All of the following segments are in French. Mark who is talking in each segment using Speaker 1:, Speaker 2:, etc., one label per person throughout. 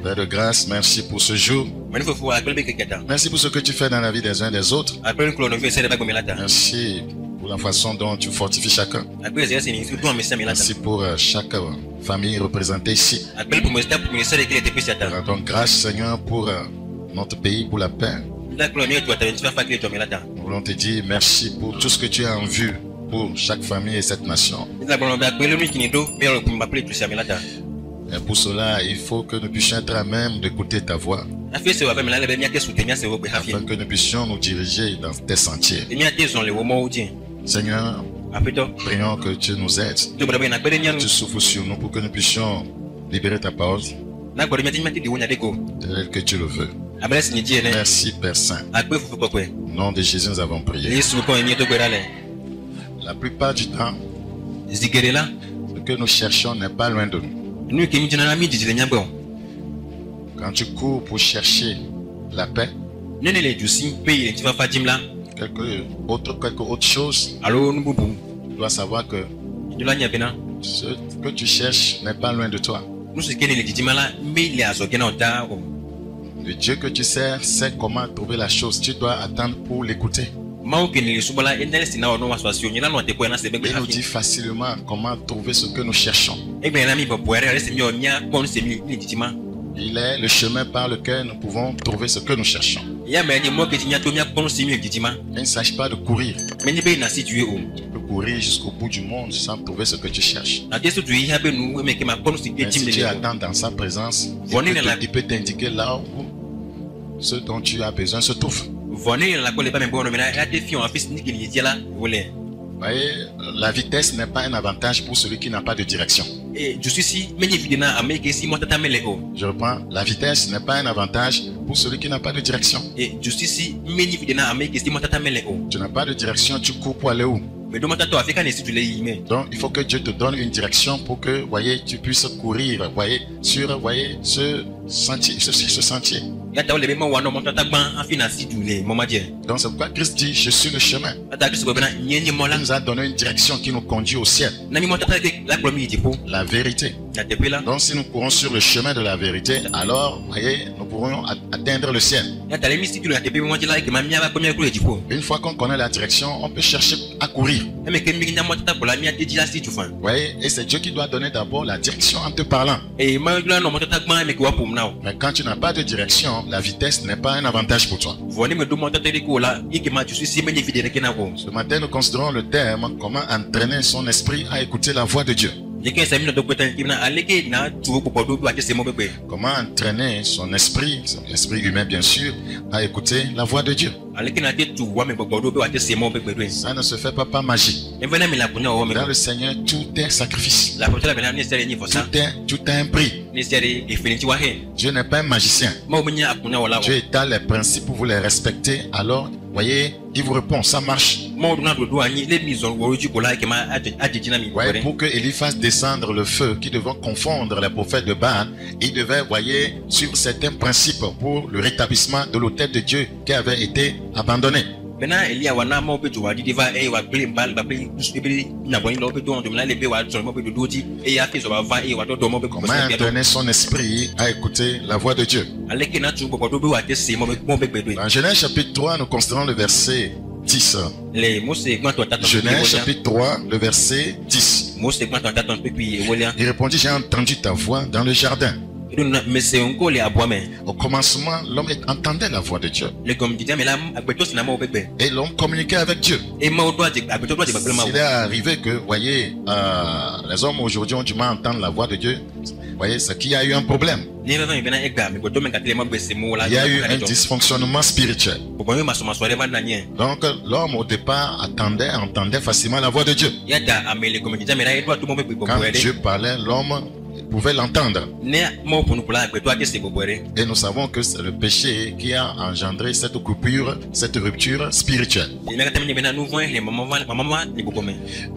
Speaker 1: Père de grâce, merci pour ce jour. Merci pour ce que tu fais dans la vie des uns et des autres. Merci pour la façon dont tu fortifies chacun. Merci pour chaque famille représentée ici. Rendons grâce, Seigneur, pour notre pays, pour la paix. Nous voulons te dire merci pour tout ce que tu as en vue pour chaque famille et cette nation. Et pour cela, il faut que nous puissions être à même d'écouter ta voix, afin que nous puissions nous diriger dans tes sentiers. Seigneur, prions que tu nous aides, que tu souffles sur nous pour que nous puissions libérer ta parole tel que tu le veux. Merci Père Saint. Au nom de Jésus nous avons prié. La plupart du temps, ce que nous cherchons n'est pas loin de nous. Quand tu cours pour chercher la paix, quelque autre chose, tu dois savoir que ce que tu cherches n'est pas loin de toi. Le Dieu que tu sers sait comment trouver la chose. Tu dois attendre pour l'écouter. Il nous dit facilement comment trouver ce que nous cherchons. Il est le chemin par lequel nous pouvons trouver ce que nous cherchons. Il ne s'agit pas de courir. Tu peux courir jusqu'au bout du monde sans trouver ce que tu cherches. Mais si tu attends dans sa présence, il peut t'indiquer là où ce dont tu as besoin se trouve. Vous voyez, la vitesse n'est pas un avantage pour celui qui n'a pas de direction. Je reprends, la vitesse n'est pas un avantage pour celui qui n'a pas de direction. Tu n'as pas de direction, tu cours pour aller où? Donc il faut que Dieu te donne une direction pour que tu puisses courir sur ce sentier. Donc c'est pourquoi Christ dit je suis le chemin. Il nous a donné une direction qui nous conduit au ciel. La vérité. Donc si nous courons sur le chemin de la vérité, alors nous pourrons atteindre le ciel. Une fois qu'on connaît la direction, on peut chercher à courir. Et c'est Dieu qui doit donner d'abord la direction en te parlant. Mais quand tu n'as pas de direction, la vitesse n'est pas un avantage pour toi. Ce matin, nous considérons le terme comment entraîner son esprit à écouter la voix de Dieu. Comment entraîner son esprit humain bien sûr, à écouter la voix de Dieu. Ça ne se fait pas par magie. Dans le Seigneur, tout est sacrifice. Tout est un prix. Dieu n'est pas un magicien. Dieu étale les principes pour vous les respecter. Alors, il vous répond, ça marche. Pour que Élie fasse descendre le feu qui devait confondre les prophètes de Baal, il devait, suivre certains principes pour le rétablissement de l'autel de Dieu qui avait été abandonné. Comment entraîner son esprit à écouter la voix de Dieu? Dans Genèse chapitre 3, nous considérons le verset 10. Genèse chapitre 3, le verset 10. Il répondit, j'ai entendu ta voix dans le jardin. Au commencement, l'homme entendait la voix de Dieu. Et l'homme communiquait avec Dieu. Il est arrivé que, les hommes aujourd'hui ont du mal à entendre la voix de Dieu. C'est qu'il y a eu un problème. Il y a eu un dysfonctionnement spirituel. Donc l'homme au départ entendait facilement la voix de Dieu. Quand Dieu parlait, l'homme pouvait l'entendre. Et nous savons que c'est le péché qui a engendré cette rupture spirituelle.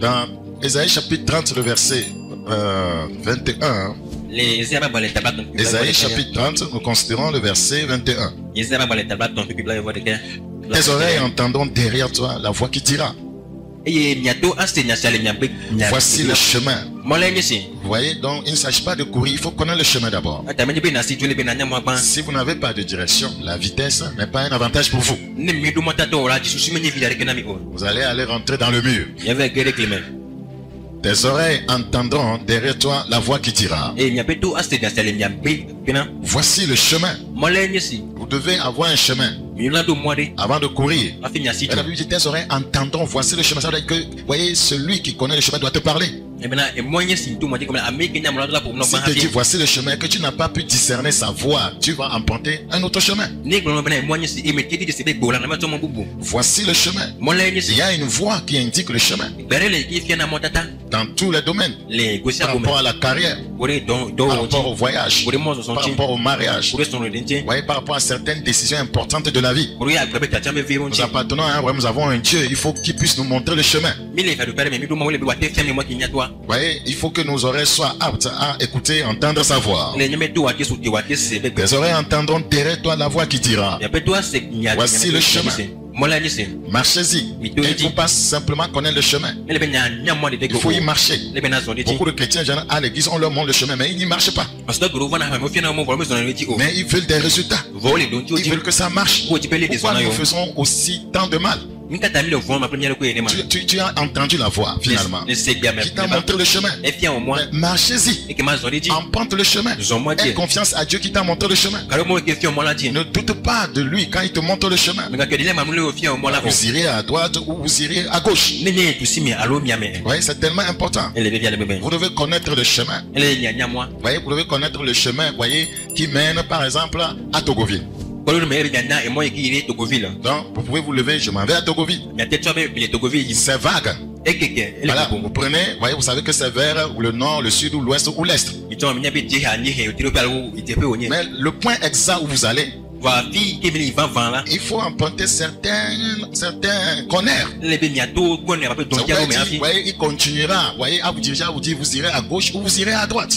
Speaker 1: Dans Ésaïe chapitre 30, le verset 21. Ésaïe chapitre 30, nous considérons le verset 21. Tes oreilles entendront derrière toi la voix qui dira. Voici le chemin. Vous voyez, donc il ne s'agit pas de courir, il faut connaître le chemin d'abord. Si vous n'avez pas de direction, la vitesse n'est pas un avantage pour vous. Vous allez aller rentrer dans le mur. Tes oreilles entendront derrière toi la voix qui dira. Voici le chemin. Vous devez avoir un chemin avant de courir. La Bible dit tes oreilles entendront. Voici le chemin. Ça veut dire que, voyez, celui qui connaît le chemin doit te parler. Si tu dis voici le chemin, que tu n'as pas pu discerner sa voix, tu vas emprunter un autre chemin. Voici le chemin. Il y a une voix qui indique le chemin dans tous les domaines. Par rapport à la carrière, par rapport au voyage, par rapport au mariage, voyez, par rapport à certaines décisions importantes de la vie. Nous appartenons à un roi, nous avons un Dieu, il faut qu'il puisse nous montrer le chemin. Voyez, il faut que nos oreilles soient aptes à écouter, entendre sa voix. Tes oreilles entendront derrière toi la voix qui dira. Voici le chemin. Marchez-y. Il ne faut pas simplement connaître le chemin. Il faut y marcher. Beaucoup de chrétiens à l'église, on leur montre le chemin, mais ils n'y marchent pas. Mais ils veulent des résultats. Ils veulent que ça marche. Pourquoi nous faisons aussi tant de mal? Tu as entendu la voix finalement qui t'a montré le chemin. Marchez-y, emprunte le chemin. Aie confiance à Dieu qui t'a montré le chemin. Ne doute pas de lui quand il te montre le chemin. Vous irez à droite ou vous irez à gauche. Oui, c'est tellement important. Vous devez connaître le chemin. Voyez, vous devez connaître le chemin, voyez, qui mène par exemple à Togoville. Donc, vous pouvez vous lever, je m'en vais à Togoville. C'est vague. Voilà, vous prenez, voyez, vous savez que c'est vers le nord, le sud, ou l'ouest, ou l'est. Mais le point exact où vous allez, il faut emprunter certains corners. Voyez, il continuera, voyez, à vous diriger, à vous dire vous irez à gauche ou vous irez à droite.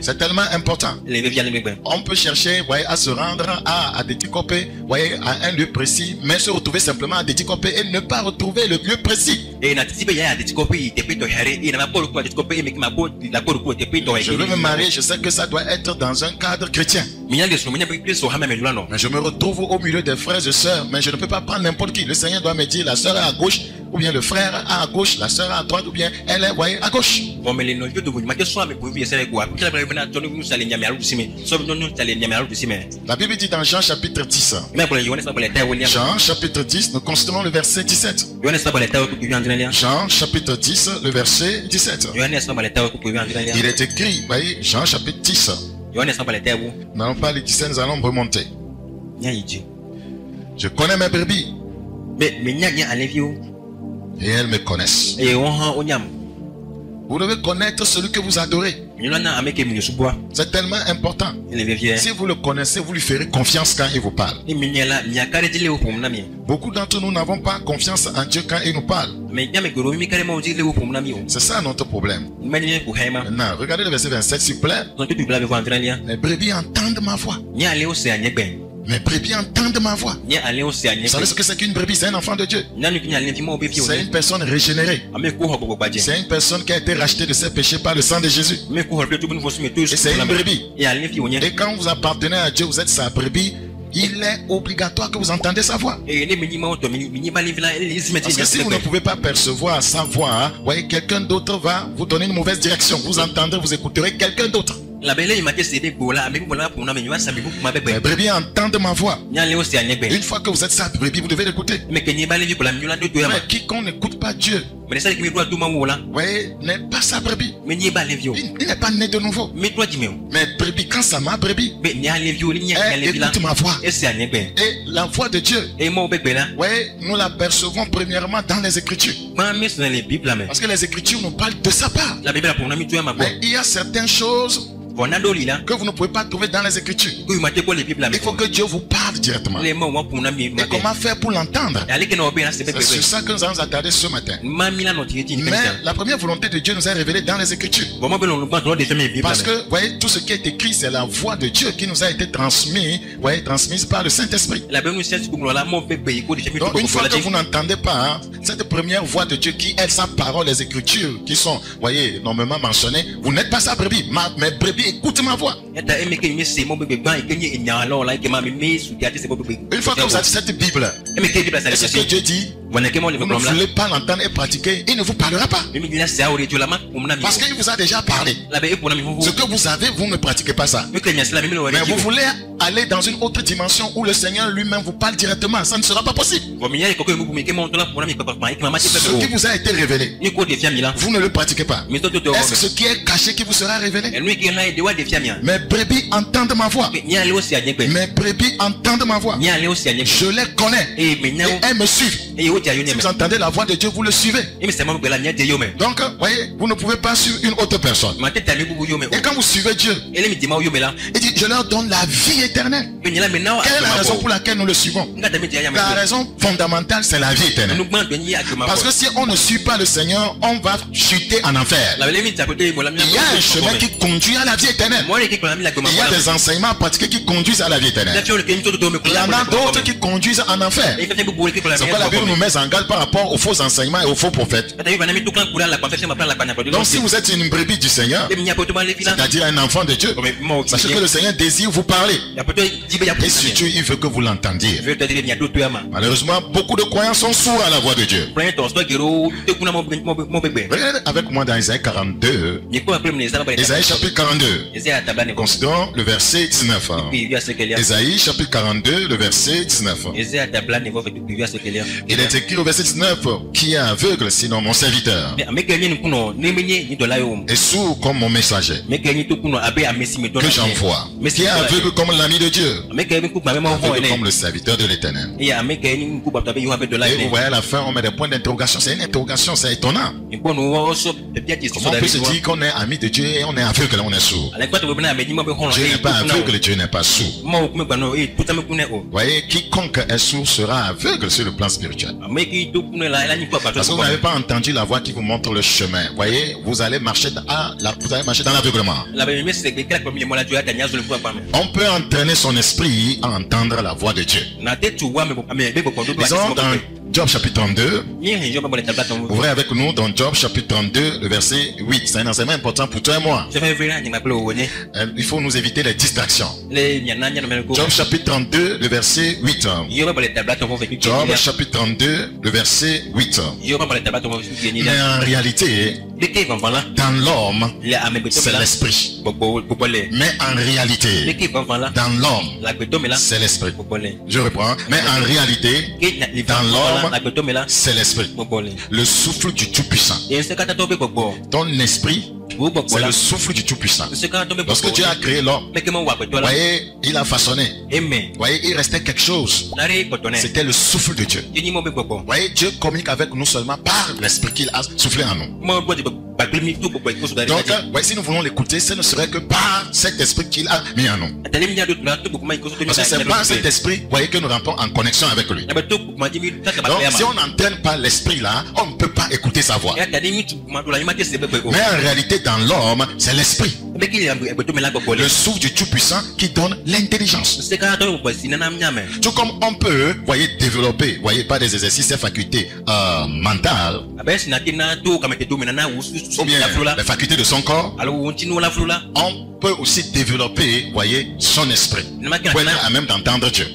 Speaker 1: C'est tellement important. On peut chercher, voyez, à se rendre à Déticopé, voyez, à un lieu précis, mais se retrouver simplement à Déticopé et ne pas retrouver le lieu précis. Je veux me marier, je sais que ça doit être dans un cadre chrétien. Mais je me retrouve au milieu des frères et sœurs, mais je ne peux pas prendre n'importe qui. Le Seigneur doit me dire la sœur est à gauche, ou bien le frère est à gauche, la sœur est à droite, ou bien elle est, voyez, à gauche. La Bible dit dans Jean chapitre 10. Jean chapitre 10, nous considérons le verset 17. Jean chapitre 10, le verset 17. Il est écrit, voyez, Jean chapitre 10. Nous n'allons pas les 17, nous allons remonter. Je connais mes brebis. Et elles me connaissent. Vous devez connaître celui que vous adorez. C'est tellement important. Si vous le connaissez, vous lui ferez confiance quand il vous parle. Beaucoup d'entre nous n'avons pas confiance en Dieu quand il nous parle. C'est ça notre problème. Maintenant, regardez le verset 27 s'il vous plaît. Les brebis entendent ma voix. Mes brebis entendent ma voix. Vous savez ce que c'est qu'une brebis? C'est un enfant de Dieu. C'est une personne régénérée. C'est une personne qui a été rachetée de ses péchés par le sang de Jésus. Et c'est une brebis. Et quand vous appartenez à Dieu, vous êtes sa brebis. Il est obligatoire que vous entendez sa voix. Parce que si vous ne pouvez pas percevoir sa voix, voyez, quelqu'un d'autre va vous donner une mauvaise direction. Vous entendrez, vous écouterez quelqu'un d'autre. Les brebis entendent ma voix. Une fois que vous êtes sa brebis, vous devez l'écouter. Mais quiconque n'écoute pas Dieu, voyez, n'est pas sa brebis. Il n'est pas né de nouveau. Mais brebis, quand ça m'a brebis, écoute ma voix. Et la voix de Dieu, voyez, nous la percevons premièrement dans les Écritures. Parce que les Écritures nous parlent de sa part. Mais il y a certaines choses que vous ne pouvez pas trouver dans les Écritures. Il faut que Dieu vous parle directement. Et comment faire pour l'entendre? C'est sur ça que nous allons attarder ce matin. Mais la première volonté de Dieu nous est révélée dans les Écritures. Parce que, vous voyez, tout ce qui est écrit, c'est la voix de Dieu qui nous a été transmise par le Saint-Esprit. Donc, une fois que vous n'entendez pas cette première voix de Dieu qui est sa parole, les Écritures qui sont, voyez, normalement mentionnées, vous n'êtes pas sa brebis. Mes brebis écoutent ma voix. Une fois que vous avez cette Bible, c'est ce que Dieu dit. Vous ne voulez pas l'entendre et pratiquer, il ne vous parlera pas. Parce qu'il vous a déjà parlé. Ce que vous avez, vous ne pratiquez pas ça. Mais vous voulez aller dans une autre dimension où le Seigneur lui-même vous parle directement. Ça ne sera pas possible. Ce qui vous a été révélé, vous ne le pratiquez pas. Est-ce que ce qui est caché qui vous sera révélé? Mes brebis entendent ma voix. Mes brebis entendent ma voix. Je les connais. Et elles me suivent. Si vous entendez la voix de Dieu, vous le suivez. Donc, voyez, vous ne pouvez pas suivre une autre personne. Et quand vous suivez Dieu, il dit, je leur donne la vie éternelle. Quelle est la raison pour laquelle nous le suivons? La raison fondamentale, c'est la vie éternelle. Parce que si on ne suit pas le Seigneur, on va chuter en enfer. Il y a un chemin qui conduit à la vie éternelle. Il y a des enseignements pratiqués qui conduisent à la vie éternelle. Il y en a d'autres qui conduisent en enfer. C'est pourquoi la Bible nous met en garde par rapport aux faux enseignements et aux faux prophètes. Donc si vous êtes une brebis du Seigneur, c'est-à-dire un enfant de Dieu, sachez que le Seigneur désire vous parler. Et surtout, il veut que vous l'entendiez. Malheureusement, beaucoup de croyants sont sourds à la voix de Dieu. Regardez avec moi dans Isaïe 42. Isaïe chapitre 42. Considérons le verset 19. Isaïe chapitre 42, le verset 19. Il est écrit au verset 19, qui est aveugle sinon mon serviteur, et sourd comme mon messager, que j'envoie, qui est aveugle comme l'ami de Dieu, aveugle comme le serviteur de l'Éternel. Et vous voyez à la fin, on met des points d'interrogation. C'est une interrogation, c'est étonnant. Comment on peut se dire qu'on est ami de Dieu et on est aveugle, on est sourd? Dieu n'est pas aveugle, Dieu n'est pas sourd. Vous voyez, quiconque est sourd sera aveugle sur le plan spirituel. Parce que vous n'avez pas entendu la voix qui vous montre le chemin. Vous voyez, vous allez marcher dans l'aveuglement. On peut entraîner son esprit à entendre la voix de Dieu. Disons dans Job chapitre 32. Ouvrez avec nous dans Job chapitre 32, le verset 8. C'est un enseignement important pour toi et moi. Il faut nous éviter les distractions. Job chapitre 32, le verset 8. Job chapitre 32, le verset 8. Mais en réalité, dans l'homme, c'est l'esprit. Mais en réalité, dans l'homme, c'est l'esprit. Je reprends. Mais en réalité, dans l'homme, c'est l'esprit. Le souffle du Tout-Puissant. Ton esprit, c'est le souffle du Tout-Puissant. Lorsque Dieu a créé l'homme, vous voyez, il a façonné. Vous voyez, il restait quelque chose. C'était le souffle de Dieu. Vous voyez, Dieu communique avec nous seulement par l'esprit qu'il a soufflé en nous. Donc, si nous voulons l'écouter, ce ne serait que par cet esprit qu'il a mis en nous. Parce que c'est par cet esprit, vous voyez, que nous rentrons en connexion avec lui. Donc, si on n'entraîne pas l'esprit là, on ne peut pas écouter sa voix. Mais en réalité, dans l'homme, c'est l'esprit. Le souffle du Tout-Puissant qui donne l'intelligence. Tout comme on peut, voyez, développer, voyez, par des exercices et facultés mentales, ou bien les facultés de son corps, on peut aussi développer, voyez, son esprit pour être à même d'entendre Dieu.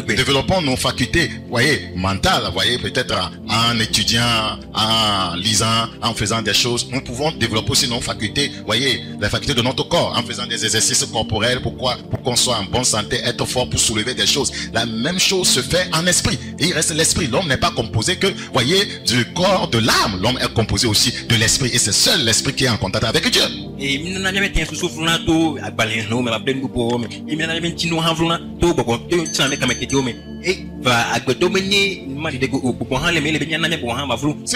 Speaker 1: Développons nos facultés, voyez, mentales, voyez, peut-être en étudiant, en lisant, en faisant des choses. Nous pouvons développer aussi nos facultés, voyez, les facultés de notre corps, en faisant des exercices corporels. Pourquoi? Pour qu'on soit en bonne santé, être fort pour soulever des choses. La même chose se fait en esprit. Et il reste l'esprit. L'homme n'est pas composé que, voyez, du corps, de l'âme. L'homme est composé aussi de l'esprit. Et c'est seul l'esprit qui est en contact avec Dieu. Si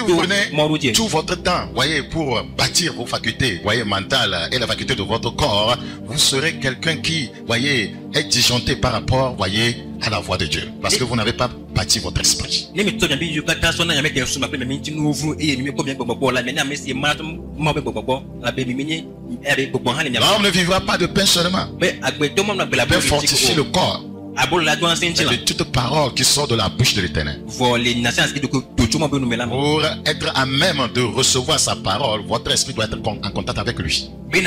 Speaker 1: vous prenez tout votre temps, voyez, pour bâtir vos facultés, voyez, mentales et la faculté de votre corps, vous serez quelqu'un qui, voyez, est disjoncté par rapport, voyez, à la voix de Dieu. Parce que vous n'avez pas bâti votre esprit. L'homme ne vivra pas de pain seulement. Le pain fortifie le corps. C'est de toute parole qui sort de la bouche de l'Éternel. Pour être à même de recevoir sa parole, votre esprit doit être en contact avec lui. C'est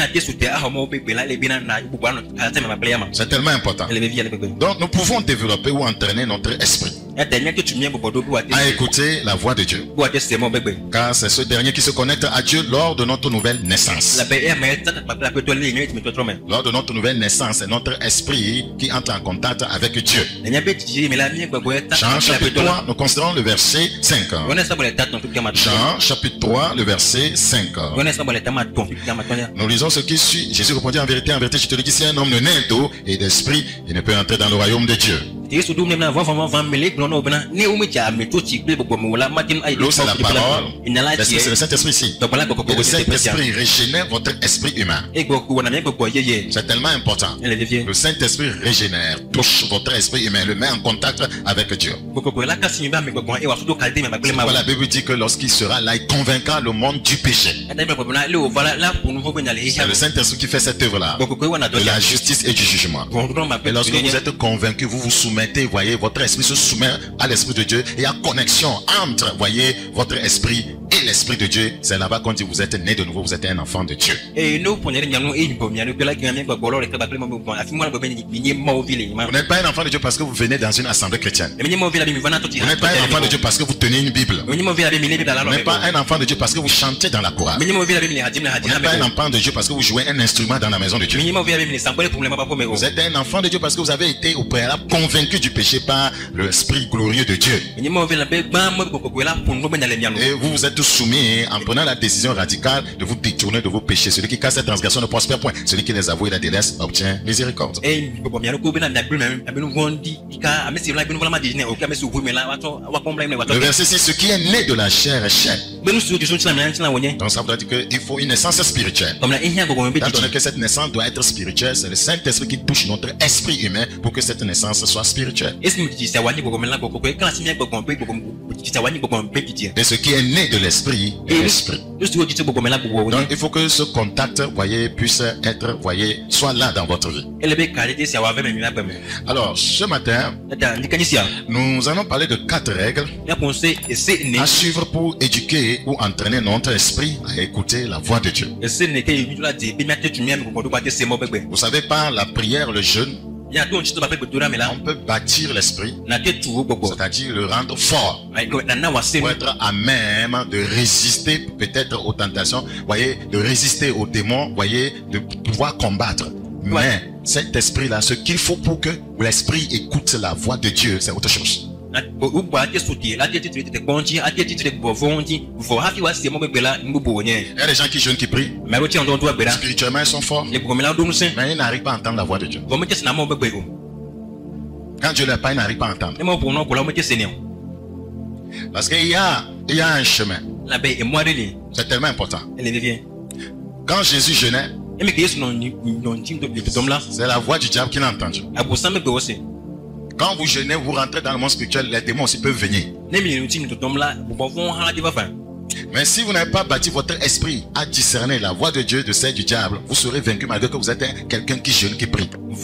Speaker 1: tellement important. Donc nous pouvons développer ou entraîner notre esprit à écouter la voix de Dieu. Car c'est ce dernier qui se connecte à Dieu lors de notre nouvelle naissance. Lors de notre nouvelle naissance, c'est notre esprit qui entre en contact avec Dieu. Jean chapitre 3, nous considérons le verset 5. Jean chapitre 3, le verset 5. Nous lisons ce qui suit. Jésus répondit: en vérité, je te le dis, si un homme ne naît d'eau et d'esprit, il ne peut entrer dans le royaume de Dieu. L'eau, c'est la parole. L'esprit, c'est le Saint-Esprit ici. Et le Saint-Esprit régénère votre esprit humain. C'est tellement important. Le Saint-Esprit régénère, touche votre esprit humain, le met en contact avec Dieu. Voilà, la Bible dit que lorsqu'il sera là, il convaincra le monde du péché. C'est le Saint-Esprit qui fait cette œuvre-là, de la justice et du jugement. Et lorsque vous êtes convaincu, vous vous soumettez, voyez, votre esprit se soumet à l'esprit de Dieu. Et il y a connexion entre, voyez, votre esprit et l'esprit de Dieu. C'est là-bas qu'on dit: vous êtes né de nouveau, vous êtes un enfant de Dieu. Vous n'êtes pas un enfant de Dieu parce que vous venez dans une assemblée chrétienne. Vous n'êtes pas un enfant de Dieu parce que vous tenez une Bible. Vous n'êtes pas un enfant de Dieu parce que vous chantez dans la chorale. Vous n'êtes pas un enfant de Dieu parce que vous jouez un instrument dans la maison de Dieu. Vous êtes un enfant de Dieu parce que vous avez été au préalable convaincu du péché par l'esprit glorieux de Dieu. Et vous vous êtes soumis en prenant la décision radicale de vous détourner de vos péchés. Celui qui casse cette transgression ne prospère point. Celui qui les avoue et la délaisse obtient miséricorde. Le verset 6: ce qui est né de la chair est chair. Donc ça voudrait dire qu'il faut une naissance spirituelle. Étant donné que cette naissance doit être spirituelle, c'est le Saint-Esprit qui touche notre esprit humain pour que cette naissance soit spirituelle. Et ce qui est né de l'esprit est l'esprit. Donc il faut que ce contact, voyez, puisse être, voyez, soit là dans votre vie. Alors ce matin, nous allons parler de 4 règles à suivre pour éduquer ou entraîner notre esprit à écouter la voix de Dieu. Vous savez, par la prière, le jeûne, on peut bâtir l'esprit, c'est-à-dire le rendre fort, pour être à même de résister peut-être aux tentations, voyez, de résister aux démons, voyez, de pouvoir combattre. Mais cet esprit-là, ce qu'il faut pour que l'esprit écoute la voix de Dieu, c'est autre chose. Il y a des gens qui jeûnent, qui prient. Spirituellement, ils sont forts, mais ils n'arrivent pas à entendre la voix de Dieu. Quand Dieu leur parle, ils n'arrivent pas à entendre. Parce qu'il y a un chemin. C'est tellement important. Quand Jésus jeûnait, c'est la voix du diable qu'il a entendue. Quand vous jeûnez, vous rentrez dans le monde spirituel, les démons aussi peuvent venir. Mais si vous n'avez pas bâti votre esprit à discerner la voix de Dieu de celle du diable, vous serez vaincu malgré que vous êtes quelqu'un qui jeûne, qui prie. Il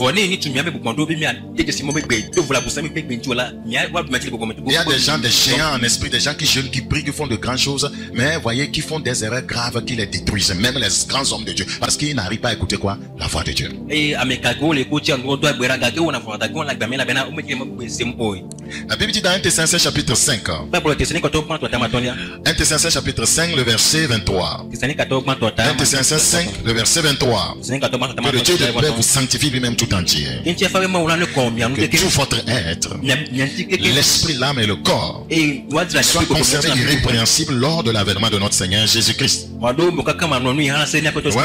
Speaker 1: y a des gens, des géants en esprit, des gens qui jeûnent, qui prient, qui font de grandes choses, mais voyez, qui font des erreurs graves qui les détruisent, même les grands hommes de Dieu, parce qu'ils n'arrivent pas à écouter quoi? La voix de Dieu. La Bible dit dans 1 Thessaloniciens chapitre 5, 1 Thessaloniciens chapitre 5, le verset 23. 1 Thessaloniciens 5, le verset 23. Que le Dieu de paix vous sanctifie lui-même
Speaker 2: tout entier. Que tout votre être, l'esprit, l'âme et le corps, soient conservés irrépréhensibles lors de l'avènement de notre Seigneur Jésus-Christ. Voilà,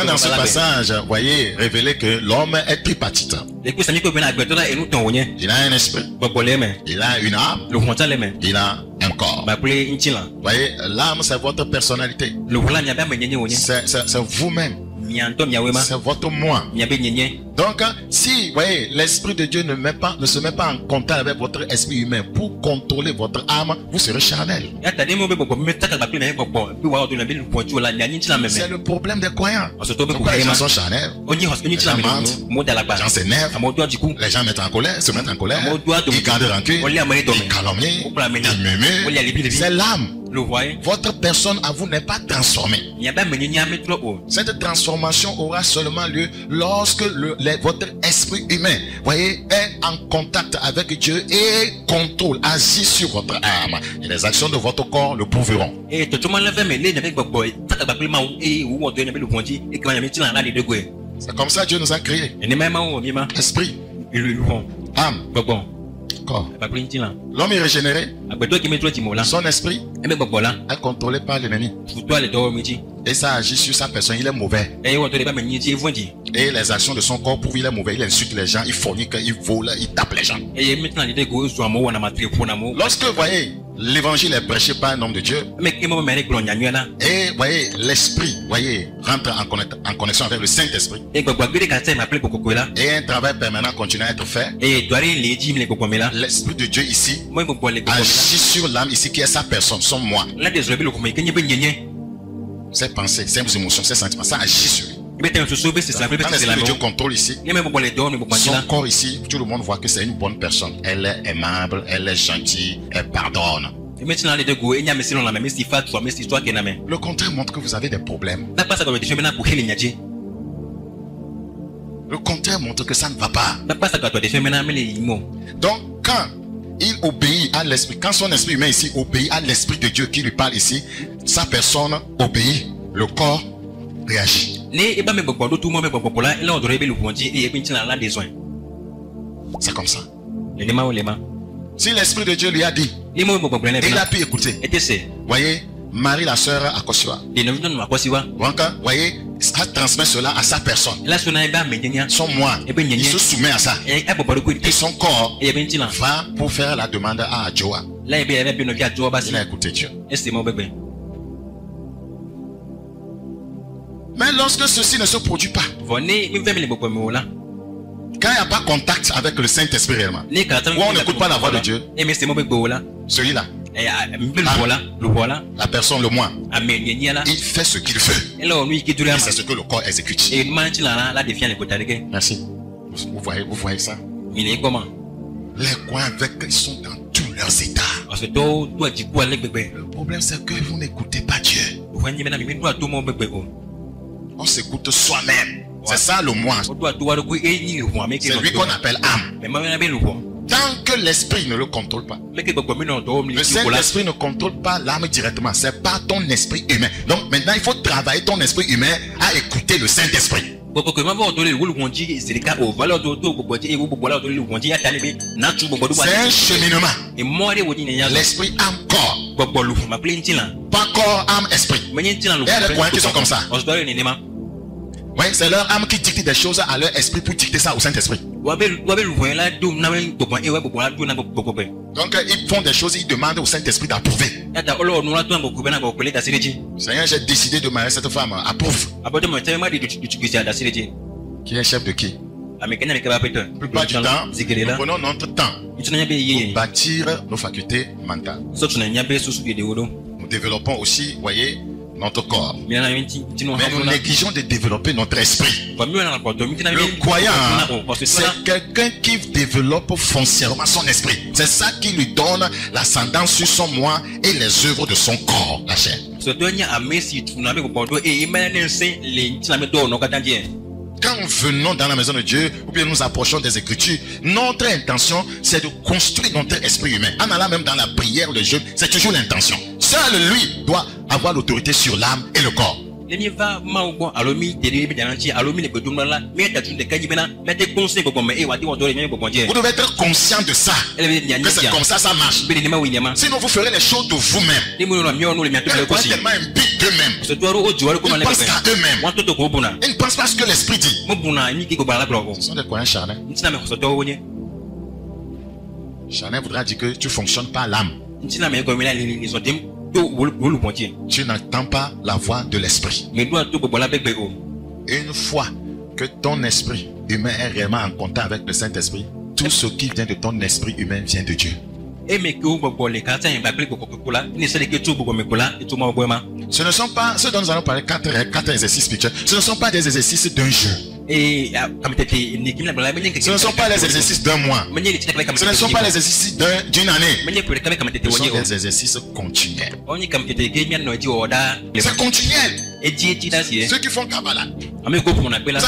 Speaker 2: dans ce passage, vous voyez, révélé que l'homme est tripartite. Il a un esprit, il a une âme, il a un corps. Vous voyez, l'âme, c'est votre personnalité. C'est vous-même. C'est votre moi. Donc, si, vous voyez, l'esprit de Dieu ne se met pas en contact avec votre esprit humain pour contrôler votre âme, vous serez charnel. C'est le problème des croyants. Pourquoi les gens sont charnels? Les gens mentent, les gens s'énervent, les gens se mettent en colère, ils gardent rancune, ils calomnient, ils murmurent. C'est l'âme. Votre personne à vous n'est pas transformée. Cette transformation aura seulement lieu lorsque votre esprit humain, voyez, est en contact avec Dieu et contrôle, agit sur votre âme. Et les actions de votre corps le prouveront. C'est comme ça que Dieu nous a créés. Esprit, âme, corps. L'homme est régénéré. Son esprit est contrôlé par l'ennemi. Et ça agit sur sa personne. Il est mauvais. Et les actions de son corps prouvent qu'il est mauvais. Il insulte les gens, il fornique, il vole, il tape les gens. Lorsque vous voyez, l'évangile est prêché par un homme de Dieu. Et voyez, l'esprit, voyez, rentre en connexion avec le Saint-Esprit. Et un travail permanent continue à être fait. L'esprit de Dieu ici agit sur l'âme ici qui est sa personne, son moi. Ses pensées, ses émotions, ses sentiments, ça agit sur lui. Quand l'esprit de Dieu contrôle ici, son corps ici, tout le monde voit que c'est une bonne personne. Elle est aimable, elle est gentille, elle pardonne. Le contraire montre que vous avez des problèmes. Le contraire montre que ça ne va pas. Donc, quand il obéit à l'esprit, quand son esprit humain ici obéit à l'esprit de Dieu qui lui parle ici, sa personne obéit, le corps réagit. C'est comme ça. Si l'esprit de Dieu lui a dit, il a pu écouter. Voyez, Marie la sœur à Kosua. Donc, voyez, ça transmet cela à sa personne. Son moi, il se soumet à ça. Et son corps va pour faire la demande à Joa. Il a écouté Dieu. Mais lorsque ceci ne se produit pas, quand il n'y a pas contact avec le Saint-Esprit réellement, où on n'écoute pas la voix de Dieu, celui-là, la personne, le moi, il fait ce qu'il veut. Et c'est ce que le corps exécute. Merci. Vous voyez ça? Les croyants avec, ils sont dans tous leurs états. Le problème c'est que vous n'écoutez pas Dieu. On s'écoute soi-même. C'est ça le moi. C'est lui qu'on appelle âme. Tant que l'esprit ne le contrôle pas, le Saint-Esprit ne contrôle pas l'âme directement. C'est pas ton esprit humain. Donc maintenant il faut travailler ton esprit humain à écouter le Saint-Esprit. C'est un cheminement. L'esprit âme corps. Pas corps âme esprit. Il y a des croyants qui sont comme ça. Oui, c'est leur âme qui dicte des choses à leur esprit pour dicter ça au Saint-Esprit. Donc ils font des choses, ils demandent au Saint-Esprit d'approuver. Seigneur, j'ai décidé de marier cette femme, approuve. Qui est chef de qui? La plupart du temps, nous prenons notre temps pour bâtir nos facultés mentales. Nous développons aussi, voyez, notre corps. Mais nous négligeons de développer notre esprit. Le croyant, c'est quelqu'un qui développe foncièrement son esprit. C'est ça qui lui donne l'ascendance sur son moi et les œuvres de son corps, la chair. Quand nous venons dans la maison de Dieu, ou bien nous approchons des Écritures, notre intention, c'est de construire notre esprit humain. En allant même dans la prière, le jeûne, c'est toujours l'intention. Seul lui doit avoir l'autorité sur l'âme et le corps. devez être conscient de ça. Que c'est comme ça, ça marche. Sinon vous ferez les choses de vous-même. Ils sont tellement imbus d'eux-mêmes. Ils ne pensent qu'à eux-mêmes. Ils ne pensent pas ce que l'esprit dit. Ce sont des croyants charnels. Charnel voudra dire que tu ne fonctionnes pas à l'âme. Tu n'entends pas la voix de l'esprit. Une fois que ton esprit humain est réellement en contact avec le Saint-Esprit, tout ce qui vient de ton esprit humain vient de Dieu. Ce ne sont pas, ce dont nous allons parler, 4 exercices spirituels, ce ne sont pas des exercices d'un jour. Ce ne sont pas les exercices d'un mois. Ce ne sont pas les exercices d'une année. Ce sont des exercices continuels. C'est continuel. Ceux qui font Kabbalah, vous allez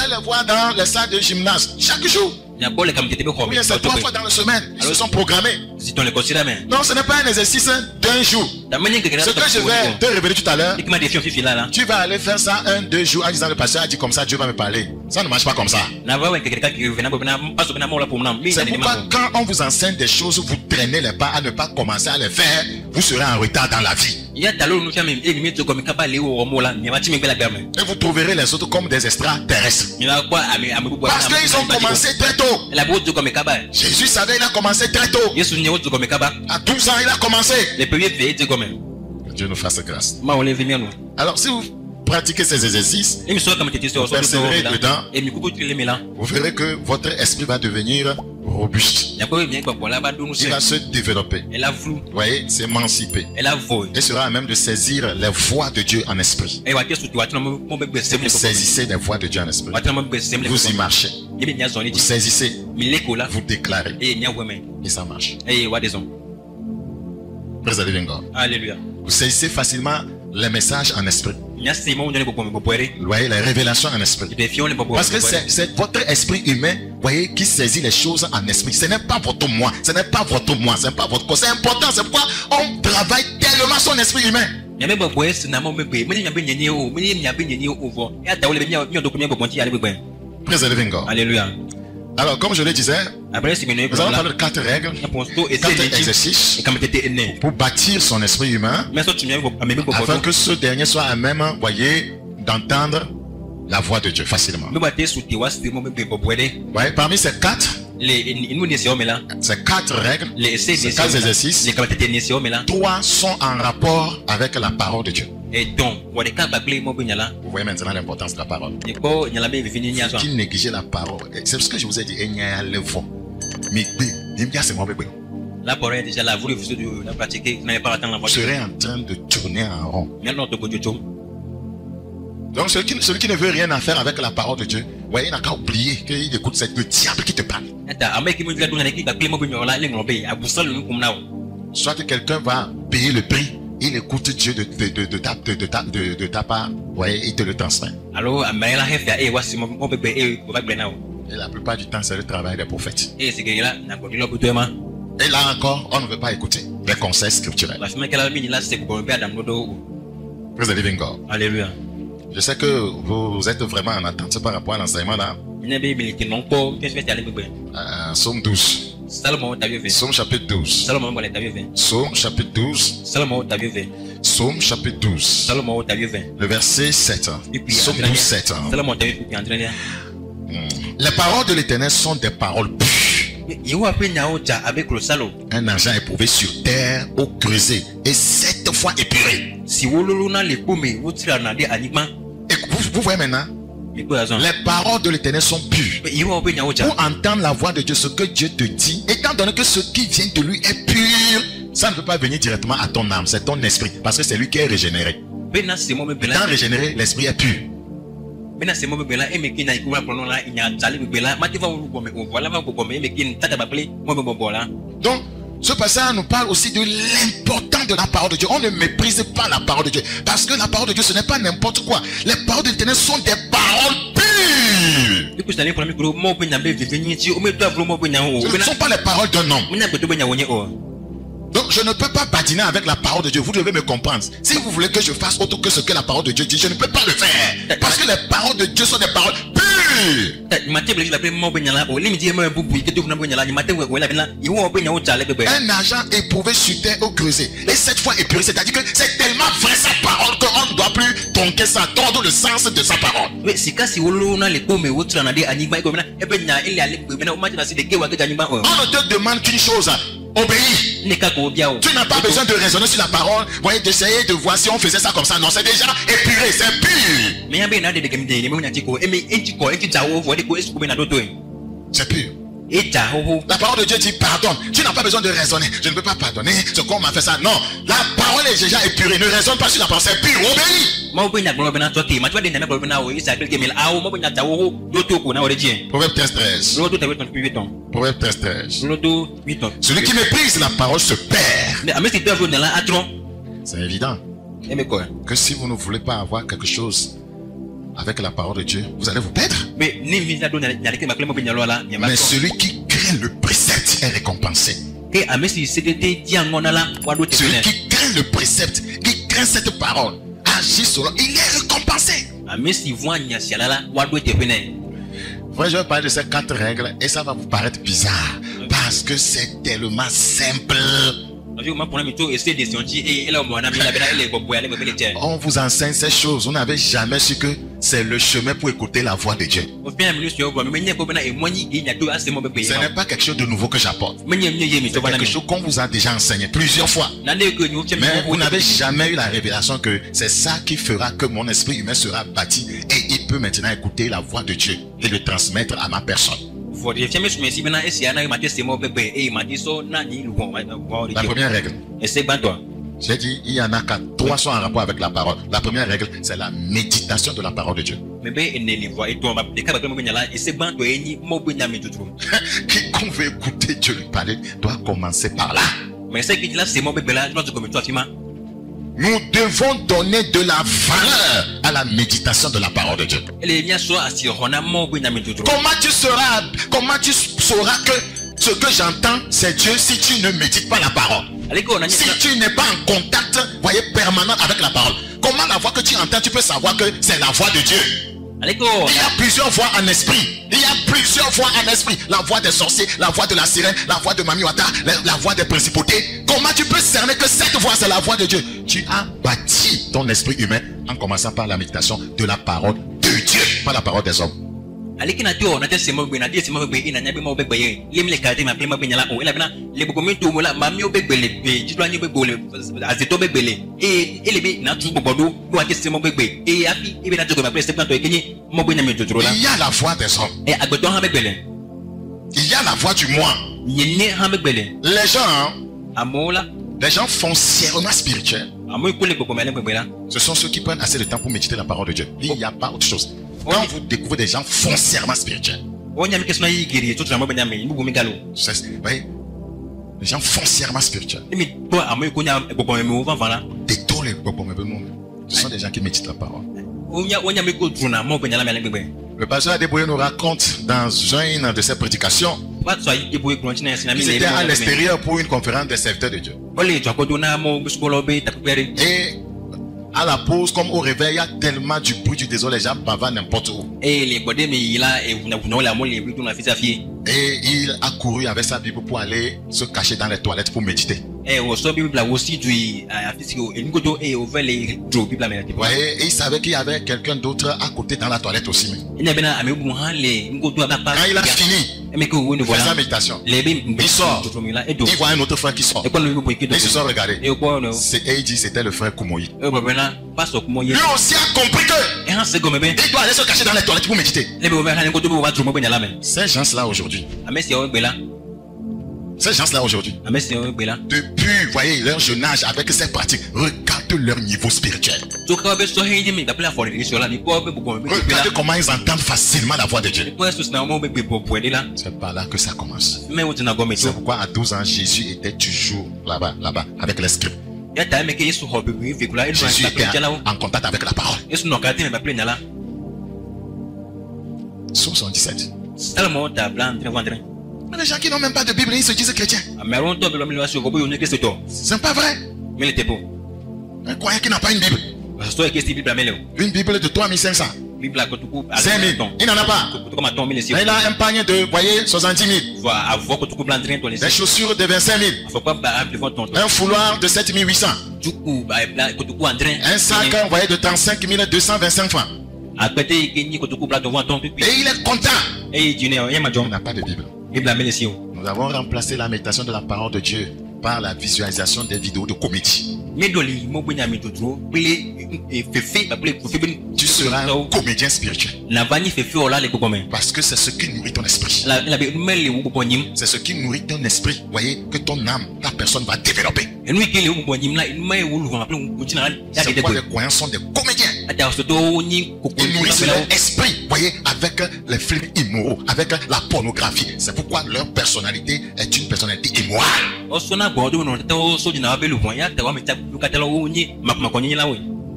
Speaker 2: les voir dans les salles de gymnase chaque jour. Oui, c'est 3 fois dans la semaine. Ils se sont programmés. Non, ce n'est pas un exercice d'un jour. Ce que je vais te révéler tout à l'heure, tu vas aller faire ça 1-2 jours en disant le pasteur a dit comme ça, Dieu va me parler. Ça ne marche pas comme ça. C'est pourquoi quand on vous enseigne des choses, vous traînez les pas à ne pas commencer à les faire, vous serez en retard dans la vie. Et vous trouverez les autres comme des extraterrestres. Parce qu'ils ont commencé très tôt. Jésus savait, il a commencé très tôt. À 12 ans, il a commencé. Dieu nous fasse grâce. Alors, si vous pratiquez ces exercices, vous persévérez dedans, vous verrez que votre esprit va devenir robuste. Il va se développer. Vous voyez, s'émanciper. Et sera à même de saisir les voix de Dieu en esprit. Vous saisissez les voix de Dieu en esprit. Vous y marchez. Vous saisissez. Vous déclarez. Et ça marche. Praise the living God.
Speaker 1: Alléluia.
Speaker 2: Vous saisissez facilement les messages en esprit. Vous voyez, les révélations en esprit. Parce que c'est votre esprit humain, voyez, qui saisit les choses en esprit. Ce n'est pas votre moi. Ce n'est pas votre moi. Ce n'est pas votre corps. C'est important. C'est pourquoi on travaille tellement son esprit humain. Praise the living God.
Speaker 1: Alléluia.
Speaker 2: Alors, comme je le disais, nous allons parler de 4 règles, 4 exercices pour bâtir son esprit humain, afin que ce dernier soit à même, voyez, d'entendre la voix de Dieu facilement. Ouais, parmi ces 4 règles, ces 4 exercices, 3 sont en rapport avec la parole de Dieu. Vous voyez maintenant l'importance de la parole. Qui négligeait la parole, c'est ce que je vous ai dit.
Speaker 1: La parole est déjà là, vous refusez de la pratiquer, vous n'avez pas atteint la voie.
Speaker 2: Vous serez en train de tourner en rond. Donc celui qui ne veut rien à faire avec la parole de Dieu, voyez, il n'a qu'à oublier qu'il écoute, c'est le diable qui te parle. Soit que quelqu'un va payer le prix, il écoute Dieu de ta part, voyez, il te le transmet. Et la plupart du temps, c'est le travail des prophètes. Et là encore, on ne veut pas écouter les conseils scripturels. Praise the living God.
Speaker 1: Alléluia.
Speaker 2: Je sais que vous êtes vraiment en attente par rapport à l'enseignement là. Psaume 12. Psaume chapitre 12. Psaume chapitre 12. Psaume chapitre 12. Le verset 7. Psaume 12, 7. Les paroles de l'Éternel sont des paroles pures. Un argent éprouvé sur terre, eau creusée et 7 fois épuré. Et vous voyez maintenant, les paroles de l'Éternel sont pures. Pour entendre la voix de Dieu, ce que Dieu te dit, étant donné que ce qui vient de lui est pur, ça ne peut pas venir directement à ton âme, c'est ton esprit, parce que c'est lui qui est régénéré. Étant régénéré, l'esprit est pur. Donc, ce passage nous parle aussi de l'importance de la parole de Dieu. On ne méprise pas la parole de Dieu, parce que la parole de Dieu, ce n'est pas n'importe quoi. Les paroles de l'Éternel sont des paroles pures. Ce ne sont pas les paroles d'un homme. Donc je ne peux pas badiner avec la parole de Dieu. Vous devez me comprendre. Si vous voulez que je fasse autre que ce que la parole de Dieu dit, je ne peux pas le faire. Parce que les paroles de Dieu sont des paroles pures. Un agent éprouvé sur terre au creuset. Et cette fois épuré, c'est-à-dire que c'est tellement vrai sa parole qu'on ne doit plus tronquer ça, tordre le sens de sa parole. On ne te demande qu'une chose. Obéis. Tu n'as pas besoin de raisonner sur la parole. Voyez, d'essayer de voir si on faisait ça comme ça. Non, c'est déjà épuré, c'est pur. C'est pur. La parole de Dieu dit pardonne. Tu n'as pas besoin de raisonner. Je ne peux pas pardonner ce qu'on m'a fait ça. Non, la parole est déjà épurée. Ne raisonne pas sur la parole, c'est pur. Obéis. Proverbe 13. Proverbe 13. Celui qui méprise la parole se perd. C'est évident que si vous ne voulez pas avoir quelque chose avec la parole de Dieu, vous allez vous perdre. Mais celui qui craint le précepte est récompensé. Celui qui craint le précepte, qui craint cette parole, agit selon, il est récompensé. Frère, je vais parler de ces 4 règles et ça va vous paraître bizarre parce que c'est tellement simple. On vous enseigne ces choses. Vous n'avez jamais su que c'est le chemin pour écouter la voix de Dieu. Ce n'est pas quelque chose de nouveau que j'apporte. C'est quelque chose qu'on vous a déjà enseigné plusieurs fois. Mais vous n'avez jamais eu la révélation que c'est ça qui fera que mon esprit humain sera bâti et il peut maintenant écouter la voix de Dieu et le transmettre à ma personne. La première règle. J'ai dit, il y en a 4. 3 sont en rapport avec la parole. La première règle, c'est la méditation de la parole de Dieu. Quiconque veut écouter Dieu lui parler doit commencer par là. Nous devons donner de la valeur à la méditation de la parole de Dieu. Comment tu sauras que ce que j'entends c'est Dieu si tu ne médites pas la parole? Si tu n'es pas en contact, voyez, permanent avec la parole, comment la voix que tu entends, tu peux savoir que c'est la voix de Dieu? Il y a plusieurs voix en esprit. La voix des sorciers, la voix de la sirène, la voix de Mami Wata, la voix des principautés. Comment tu peux cerner que cette voix c'est la voix de Dieu? Tu as bâti ton esprit humain en commençant par la méditation de la parole de Dieu, pas la parole des hommes. Vous voyez, il y a la voix des hommes. Il y a la voix du moi. Les gens foncièrement spirituels, ce sont ceux qui prennent assez de temps pour méditer la parole de Dieu. Il n'y a pas autre chose. Quand vous découvrez des gens foncièrement spirituels, les gens foncièrement spirituels, ce sont des gens qui méditent la parole. Le pasteur Adeboye nous raconte dans une de ses prédications, il était à l'extérieur pour une conférence des serviteurs de Dieu. Et à la pause, comme au réveil, il y a tellement du bruit, du désordre, les gens bavardent n'importe où. Et il a couru avec sa Bible pour aller se cacher dans les toilettes pour méditer. Et il savait qu'il y avait quelqu'un d'autre à côté dans la toilette aussi. Quand il a fini, il fait sa méditation. Il sort. Il voit un autre frère qui sort. Ils se sont regardés. Et il dit c'était le frère Koumoyi. Lui aussi a compris que il doit aller se cacher dans les toilettes pour méditer. Ces gens-là aujourd'hui. Depuis, voyez, leur jeune âge avec ces pratiques, regardez leur niveau spirituel. Regardez comment ils entendent facilement la voix de Dieu. C'est par là que ça commence. C'est pourquoi à 12 ans, Jésus était toujours là-bas, avec les scribes. Jésus était en contact avec la parole. Source 17. Les gens qui n'ont même pas de Bible, ils se disent chrétiens. C'est pas vrai. Un croyant qui n'a pas une Bible. Une Bible de 3500. 5000. Il n'en a pas. Il a un panier de, voyez, 70 000. Des chaussures de 25 000. Un fouloir de 7800. Un sac, voyez, de 35 225 francs. Et il est content. Il n'a pas de Bible. Nous avons remplacé la méditation de la parole de Dieu par la visualisation des vidéos de comédie. Tu seras un comédien spirituel. Parce que c'est ce qui nourrit ton esprit. C'est ce qui nourrit ton esprit. Voyez que ton âme, ta personne va développer. C'est pourquoi les croyants sont des comédiens. Ils nourrissent leur esprit, voyez, avec les films immoraux, avec la pornographie. C'est pourquoi leur personnalité est une personnalité immorale.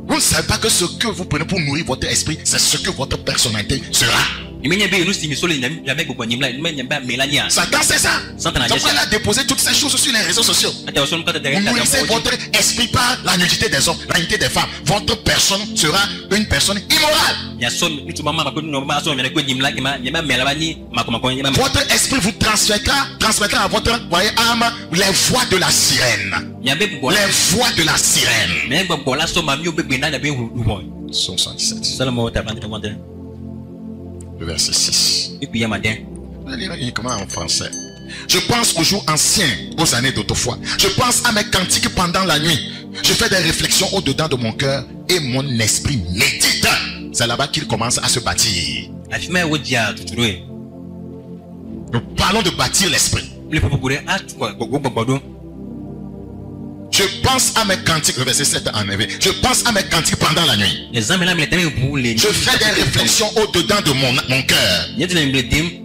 Speaker 2: Vous ne savez pas que ce que vous prenez pour nourrir votre esprit, c'est ce que votre personnalité sera. Satan, c'est ça. Donc il a déposé toutes ces choses sur les réseaux sociaux. Vous nourrissez votre esprit par la nudité des hommes, la nudité des femmes. Votre personne sera une personne immorale. Votre esprit vous transmettra à votre âme les voix de la sirène. Les voix de la sirène. Psaume 117. Le verset 6. Je vais lire comment en français. Je pense aux jours anciens, aux années d'autrefois. Je pense à mes cantiques pendant la nuit. Je fais des réflexions au-dedans de mon cœur et mon esprit médite. C'est là-bas qu'il commence à se bâtir. Nous parlons de bâtir l'esprit. Je pense à mes cantiques, le verset 7 en éveil. Je pense à mes cantiques pendant la nuit. Je fais des réflexions au-dedans de mon cœur.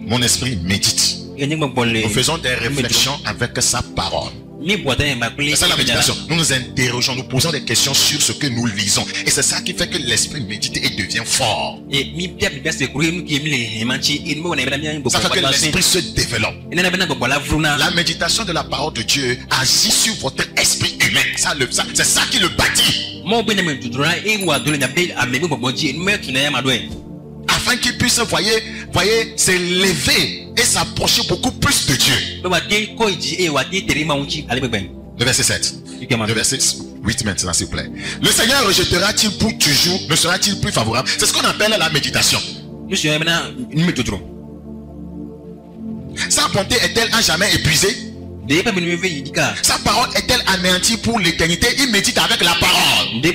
Speaker 2: Mon esprit médite. Nous faisons des réflexions avec sa parole. C'est ça la méditation. Nous nous interrogeons, nous posons des questions sur ce que nous lisons. Et c'est ça qui fait que l'esprit médite et devient fort. Ça fait que l'esprit se développe. La méditation de la parole de Dieu agit sur votre esprit humain. C'est ça qui le bâtit. Afin qu'il puisse, voyez, s'élever et s'approcher beaucoup plus de Dieu. Le verset 7. Le verset 8 maintenant, s'il vous plaît. Le Seigneur rejettera-t-il pour toujours? Ne sera-t-il plus favorable? C'est ce qu'on appelle la méditation. Sa bonté est-elle à jamais épuisée? Sa parole est-elle anéantie pour l'éternité? Il médite avec la parole. Dieu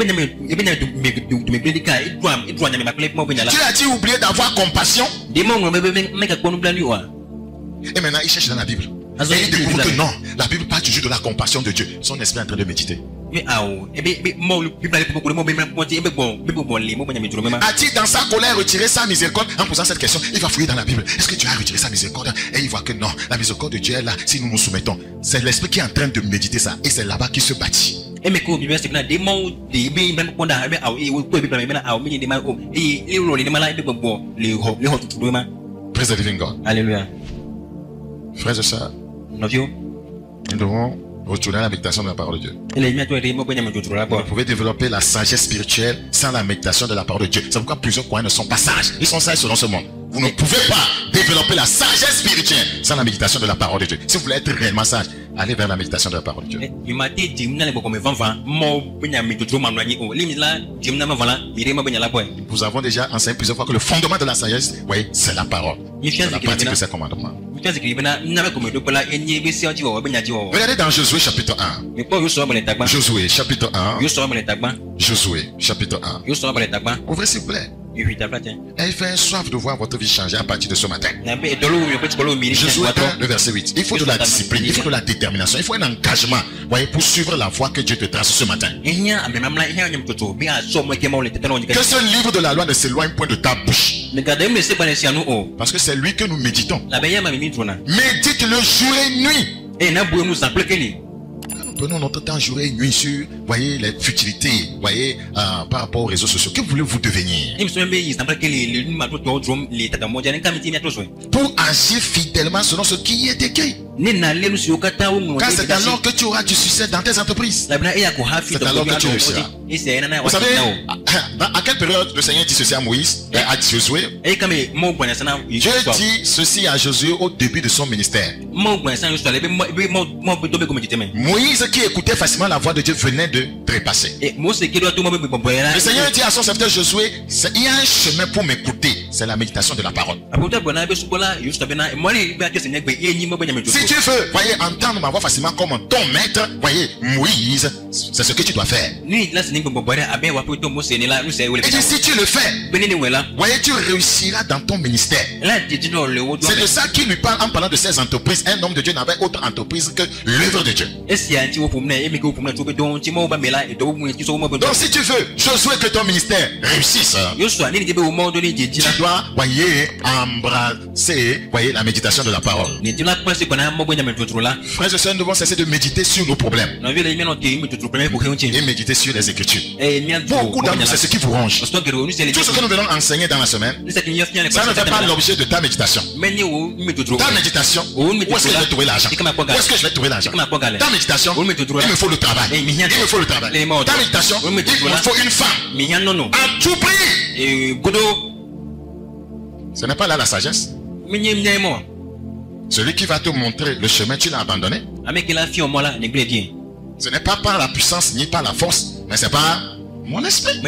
Speaker 2: a-t-il oublié d'avoir compassion? Et maintenant il cherche dans la Bible. Et il découvre que non, la Bible parle toujours de la compassion de Dieu. Son esprit est en train de méditer. A-t-il dans sa colère retiré sa miséricorde? En posant cette question, il va fouiller dans la Bible. Est-ce que Dieu a retiré sa miséricorde? Et il voit que non, la miséricorde de Dieu est là si nous nous soumettons. C'est l'esprit qui est en train de méditer ça. Et c'est là-bas qu'il se bâtit. Praise the living God.
Speaker 1: Alléluia.
Speaker 2: Frères et sœurs, nous devons retourner à la méditation de la parole de Dieu. Vous pouvez développer la sagesse spirituelle sans la méditation de la parole de Dieu. C'est pourquoi plusieurs croyants ne sont pas sages. Ils sont sages selon ce monde. Vous ne pouvez pas développer la sagesse spirituelle sans la méditation de la parole de Dieu. Si vous voulez être réellement sage, allez vers la méditation de la parole de Dieu. Nous avons déjà enseigné plusieurs fois que le fondement de la sagesse, oui, c'est la parole. C'est la pratique de ses commandements. Regardez dans Josué chapitre 1. Josué chapitre 1. Josué chapitre 1. Ouvrez s'il vous plaît. Et il fait soif de voir votre vie changer à partir de ce matin. Josué 1, le verset 8. Il faut de la discipline, il faut de la détermination, il faut un engagement, voyez, pour suivre la voie que Dieu te trace ce matin. Que ce livre de la loi ne s'éloigne point de ta bouche. Parce que c'est lui que nous méditons. Médite-le jour et nuit. prenons notre temps jour et nuit sur, voyez, les futilités, voyez, par rapport aux réseaux sociaux. Que voulez-vous devenir? Pour agir fidèlement selon ce qui est écrit. Car c'est alors que tu auras du succès dans tes entreprises. C'est alors que tu réussiras. Vous savez, à quelle période le Seigneur dit ceci à Moïse, à Josué? Dieu dit ceci à Josué au début de son ministère. Moïse, qui écoutait facilement la voix de Dieu, venait de trépasser. Le Seigneur dit à son serviteur Josué, il y a un chemin pour m'écouter, c'est la méditation de la parole. Si tu veux, voyez, entendre ma voix facilement comme ton maître, voyez, Moïse, c'est ce que tu dois faire. Et si tu le fais, voyez, tu réussiras dans ton ministère. C'est de ça qu'il lui parle en parlant de ses entreprises. Un homme de Dieu n'avait autre entreprise que l'œuvre de Dieu. Donc si tu veux, Josué, que ton ministère réussisse, tu dois, voyez, embrasser, voyez, la méditation de la parole. Frères et sœurs, nous devons cesser de méditer sur nos problèmes et méditer sur les Écritures. Beaucoup d'entre nous, c'est ce qui vous range. Tout ce que nous venons enseigner dans la semaine, ça ne fait pas l'objet de ta méditation. Ta méditation, où est-ce que je vais trouver l'argent? Où est-ce que je vais trouver l'argent? Ta méditation, il me faut le travail. Il me faut le travail. Ta méditation, il me faut une femme. À tout prix. Ce n'est pas là la sagesse. Celui qui va te montrer le chemin, tu l'as abandonné. Ce n'est pas par la puissance ni par la force, mais c'est par mon esprit.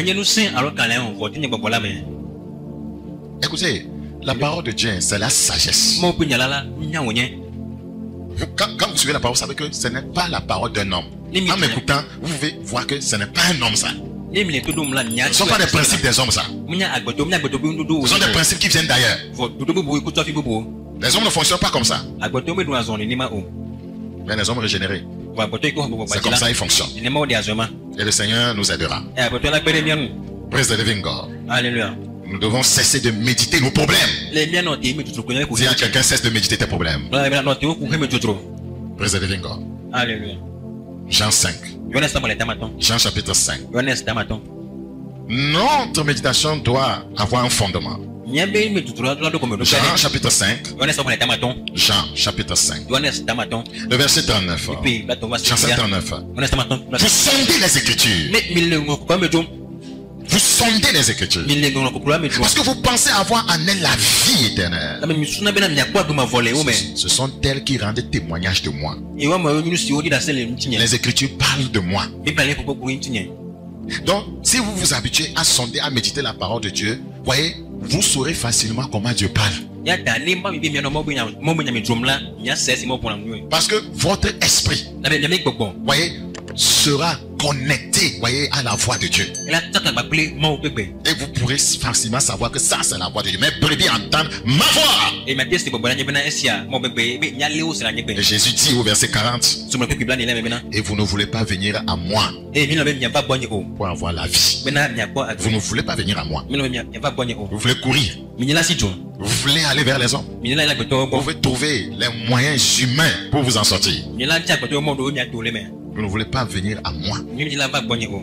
Speaker 2: Écoutez, la parole de Dieu, c'est la sagesse. Quand vous suivez la parole, vous savez que ce n'est pas la parole d'un homme. En m'écoutant, vous pouvez voir que ce n'est pas un homme ça. Ce ne sont pas des principes des hommes ça. Ce sont des principes qui viennent d'ailleurs. Les hommes ne fonctionnent pas comme ça. Mais les hommes régénérés, c'est comme ça qu'ils fonctionnent. Et le Seigneur nous aidera. Praise the living God.
Speaker 3: Alléluia.
Speaker 2: Nous devons cesser de méditer nos problèmes. Si quelqu'un cesse de méditer tes problèmes. Praise the living God.
Speaker 3: Alléluia.
Speaker 2: Jean 5. Jean chapitre 5. Notre méditation doit avoir un fondement. Jean chapitre 5. Jean chapitre 5. Le verset 39. Jean 39. Vous sondez les Écritures. Vous sondez les Écritures. Parce que vous pensez avoir en elle la vie éternelle. Ce sont elles qui rendent témoignage de moi. Les Écritures parlent de moi. Donc, si vous vous habituez à sonder, à méditer la parole de Dieu, voyez, vous saurez facilement comment Dieu parle. Parce que votre esprit, voyez, sera connecté, voyez, à la voix de Dieu. Et vous pourrez facilement savoir que ça, c'est la voix de Dieu. Mais brebis entendre ma voix. Et Jésus dit au verset 40, et vous ne voulez pas venir à moi pour avoir la vie. Vous ne voulez pas venir à moi. Vous voulez courir. Vous voulez aller vers les hommes. Vous voulez trouver les moyens humains pour vous en sortir. Vous ne voulez pas venir à moi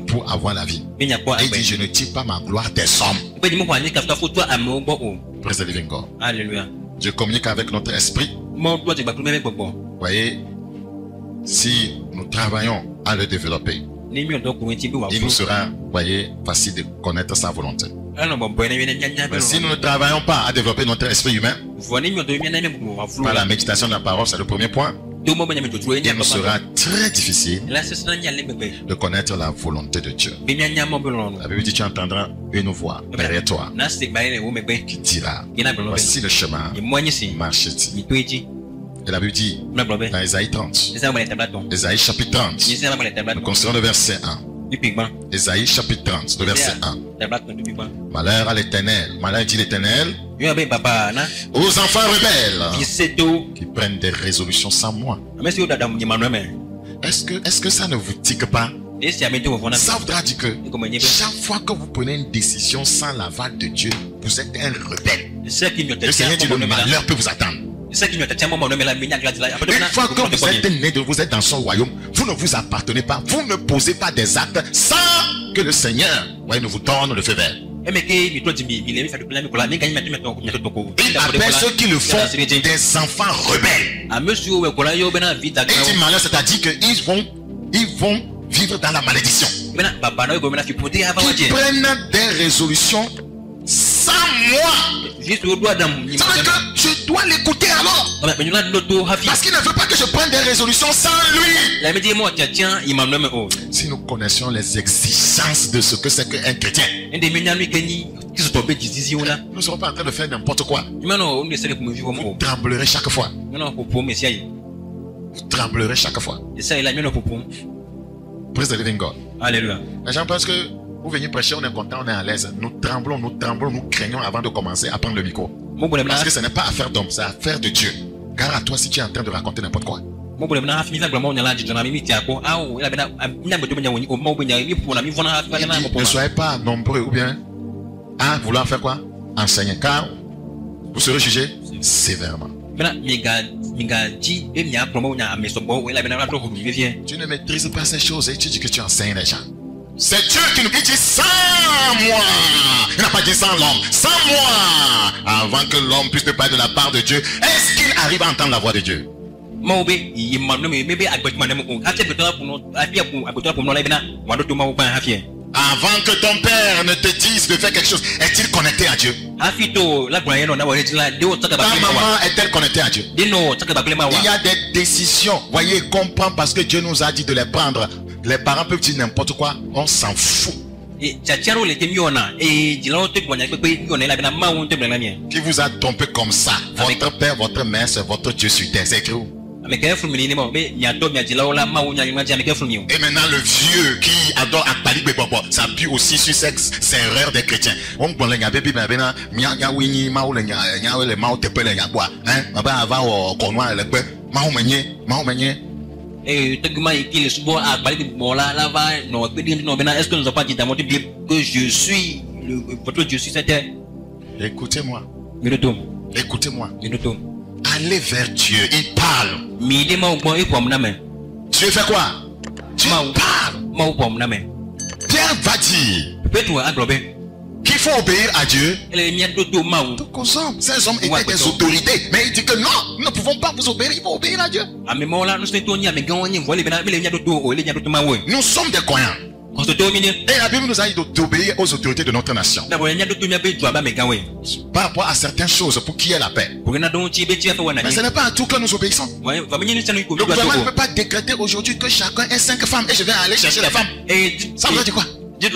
Speaker 2: pour avoir la vie. Et il dit, je ne tire pas ma gloire des hommes. Praise the living God.
Speaker 3: Alléluia.
Speaker 2: Je communique avec notre esprit. Vous voyez, si nous travaillons à le développer, il nous sera, voyez, facile de connaître sa volonté. Mais si nous ne travaillons pas à développer notre esprit humain, par la méditation de la parole, c'est le premier point, il nous sera très difficile de connaître la volonté de Dieu. La Bible dit, tu entendras une voix derrière toi qui dira, voici le chemin, marchez-y. Et la Bible dit, dans Ésaïe 30, Ésaïe chapitre 30, nous considérons le verset 1. Ésaïe chapitre 30, le verset 1. Malheur à l'Éternel, malheur dit l'Éternel, aux enfants rebelles qui prennent des résolutions sans moi. Est-ce que ça ne vous tique pas? Ça voudra dire que chaque fois que vous prenez une décision sans l'aval de Dieu, vous êtes un rebelle. Le Seigneur dit, le malheur peut vous attendre. Une fois que vous êtes né, vous êtes dans son royaume, vous ne vous appartenez pas, vous ne posez pas des actes sans que le Seigneur ne vous donne le feu vert. Il appelle ceux qui le font des enfants rebelles. Et dit malheur, c'est-à-dire qu'ils vont vivre dans la malédiction. Ils prennent des résolutions sans moi. Ça veut dire que je dois l'écouter alors. Parce qu'il ne veut pas que je prenne des résolutions sans lui. Si nous connaissions les exigences de ce que c'est qu'un chrétien, nous ne serons pas en train de faire n'importe quoi. Vous tremblerez chaque fois. Vous tremblerez chaque fois. Praise the living God.
Speaker 1: Alléluia.
Speaker 2: Les gens pensent que vous venez prêcher, on est content, on est à l'aise. Nous tremblons, nous craignons avant de commencer à prendre le micro. Parce que ce n'est pas affaire d'homme, c'est affaire de Dieu. Gare à toi si tu es en train de raconter n'importe quoi. Ne soyez pas nombreux ou bien à vouloir faire quoi? Enseigner. Car vous serez jugés sévèrement. Tu ne maîtrises pas ces choses et tu dis que tu enseignes les gens. C'est Dieu qui nous dit sans moi. Il n'a pas dit sans l'homme. Sans moi. Avant que l'homme puisse te parler de la part de Dieu, est-ce qu'il arrive à entendre la voix de Dieu? Avant que ton père ne te dise de faire quelque chose, est-il connecté à Dieu? Ta maman est-elle connectée à Dieu? Il y a des décisions, voyez, comprends parce que Dieu nous a dit de les prendre. Les parents peuvent dire n'importe quoi, on s'en fout. Qui vous a trompé comme ça? Votre père, votre mère, c'est votre Dieu sur terre. C'est écrit où? Et maintenant le vieux qui adore Akbali Bebobo s'appuie aussi sur ces erreurs des chrétiens.
Speaker 1: Est-ce que nous avons pas dit dans votre Bible que je suis votre Dieu sur cette terre?
Speaker 2: Écoutez-moi. Écoutez-moi. Allez vers Dieu, il parle. Dieu fait quoi? Dieu parle. Pierre va dire qu'il faut obéir à Dieu. Donc aux hommes, ces hommes étaient des autorités. Mais il dit que non, nous ne pouvons pas vous obéir, il faut obéir à Dieu. Nous sommes des croyants. Et la Bible nous a dit d'obéir aux autorités de notre nation. Par rapport à certaines choses pour qu'il y ait la paix. Mais ce n'est pas à tout que nous obéissons. Le gouvernement ne peut pas décréter aujourd'hui que chacun ait 5 femmes et je vais aller chercher les femmes. Ça veut dire quoi? Parce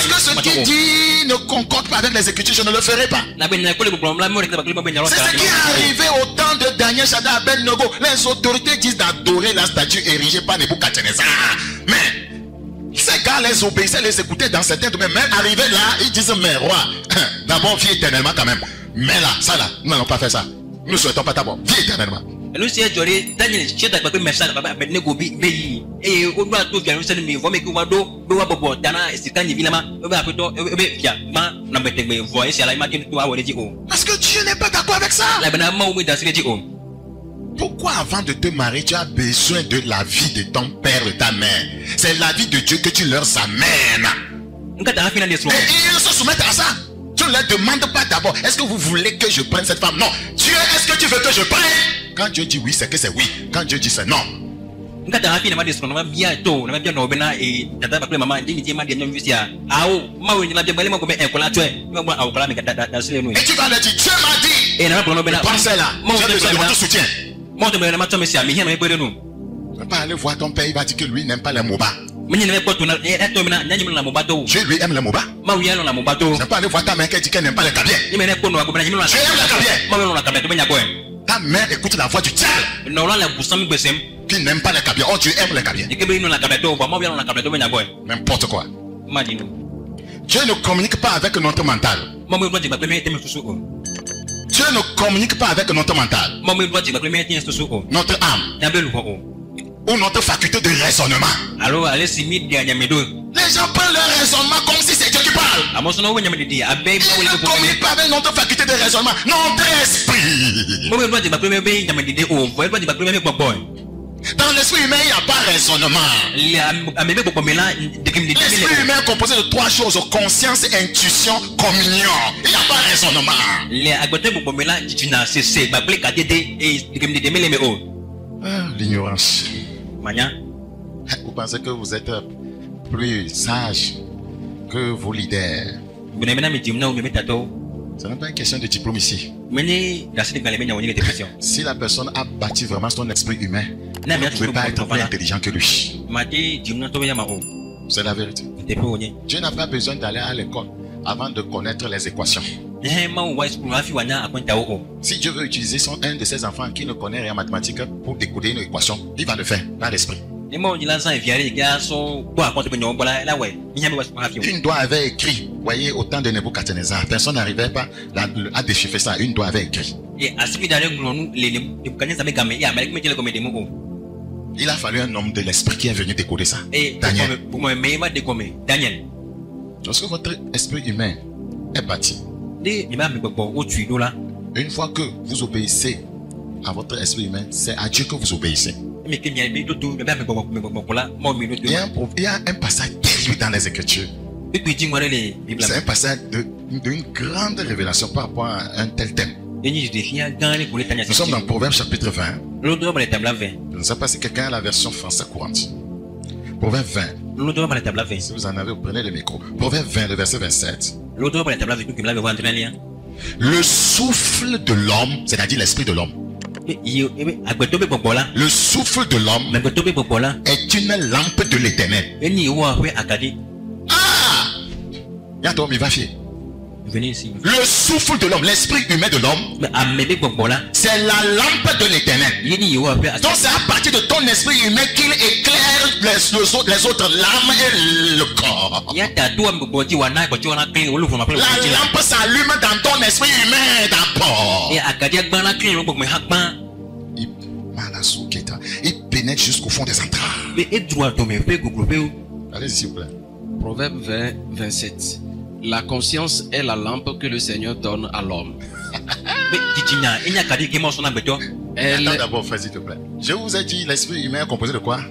Speaker 2: que ce qu'il dit ne concorde pas avec les Écritures, je ne le ferai pas. C'est ce qui est arrivé au temps de Daniel, Shadrach, Abednego. Les autorités disent d'adorer la statue érigée par Nebuchadnezzar. Mais ces gars les obéissaient, les écoutaient dans certains domaines. Même arrivés là, ils disent mais roi, d'abord vis éternellement quand même. Mais là, ça là, nous n'allons pas faire ça. Nous ne souhaitons pas d'abord vis éternellement.
Speaker 1: Nous sommes Daniel, et on doit tout faire. Nous sommes
Speaker 2: parce que Dieu n'est pas d'accord avec ça. Pourquoi avant de te marier, tu as besoin de la vie de ton père et ta mère? C'est la vie de Dieu que tu leur amènes. Et ils se soumettent à ça. Tu ne leur demandes pas d'abord, est-ce que vous voulez que je prenne cette femme? Non. Dieu, est-ce que tu veux que je prenne? Quand Dieu dit oui, c'est que c'est oui. Quand Dieu dit c'est non. Et tu vas le dire, Dieu m'a dit, pensez là, j'ai besoin de votre soutien. Tu ne vas pas aller voir ton père, il va dire que lui n'aime pas les MOBA. Dieu lui aime les MOBA. Tu ne vas pas aller voir ta mère qui dit qu'elle n'aime pas les cabiers. Dieu aime les cabiers. Ta mère écoute la voix du diable qui n'aime pas les cabiers. Oh, Dieu aime les cabiers. N'importe quoi. Dieu ne communique pas avec notre mental. Dieu ne communique pas avec notre mental. Notre âme. Ou notre faculté de raisonnement. Les gens prennent leur raisonnement comme si c'est Dieu qui qui parle. Il a commis pas avec notre faculté de raisonnement, notre esprit. Dans l'esprit humain, il n'y a pas raisonnement. L'esprit humain est composé de 3 choses: conscience, intuition, communion. Il n'y a pas raisonnement. L'ignorance. Vous pensez que vous êtes plus sage que vos leaders. Ce n'est pas une question de diplôme ici. Si la personne a bâti vraiment son esprit humain, vous ne pouvez pas être plus intelligent que lui. C'est la vérité. Dieu n'a pas besoin d'aller à l'école avant de connaître les équations. Si Dieu veut utiliser un de ses enfants qui ne connaît rien en mathématiques pour décoder une équation, il va le faire par l'esprit. Une doigt avait écrit, voyez, au temps de Nebuchadnezzar, personne n'arrivait pas à déchiffrer ça. Une doigt avait écrit. Il a fallu un homme de l'esprit qui est venu décoder ça. Daniel. Lorsque votre esprit humain est bâti, une fois que vous obéissez à votre esprit humain, c'est à Dieu que vous obéissez. Il y a un passage terrible dans les Écritures. C'est un passage d'une grande révélation par rapport à un tel thème. Nous sommes dans Proverbe chapitre 20. Je ne sais pas si quelqu'un a la version française courante. Proverbe 20. Si vous en avez, vous prenez le micro. Proverbe 20, le verset 27. Le souffle de l'homme, c'est-à-dire l'esprit de l'homme. Le souffle de l'homme est une lampe de l'Éternel. Ah! Il va fier. Le souffle de l'homme, l'esprit humain de l'homme, c'est la lampe de l'Éternel. Donc c'est à partir de ton esprit humain qu'il éclaire les autres lames et le corps. La lampe s'allume dans ton esprit humain d'abord. Il pénètre jusqu'au fond des entrailles. Allez-y s'il vous plaît.
Speaker 3: Proverbe 20, 27. La conscience est la lampe que le Seigneur donne à l'homme.
Speaker 2: Attends d'abord, frère, s'il te plaît. Je vous ai dit, l'esprit humain est composé de quoi?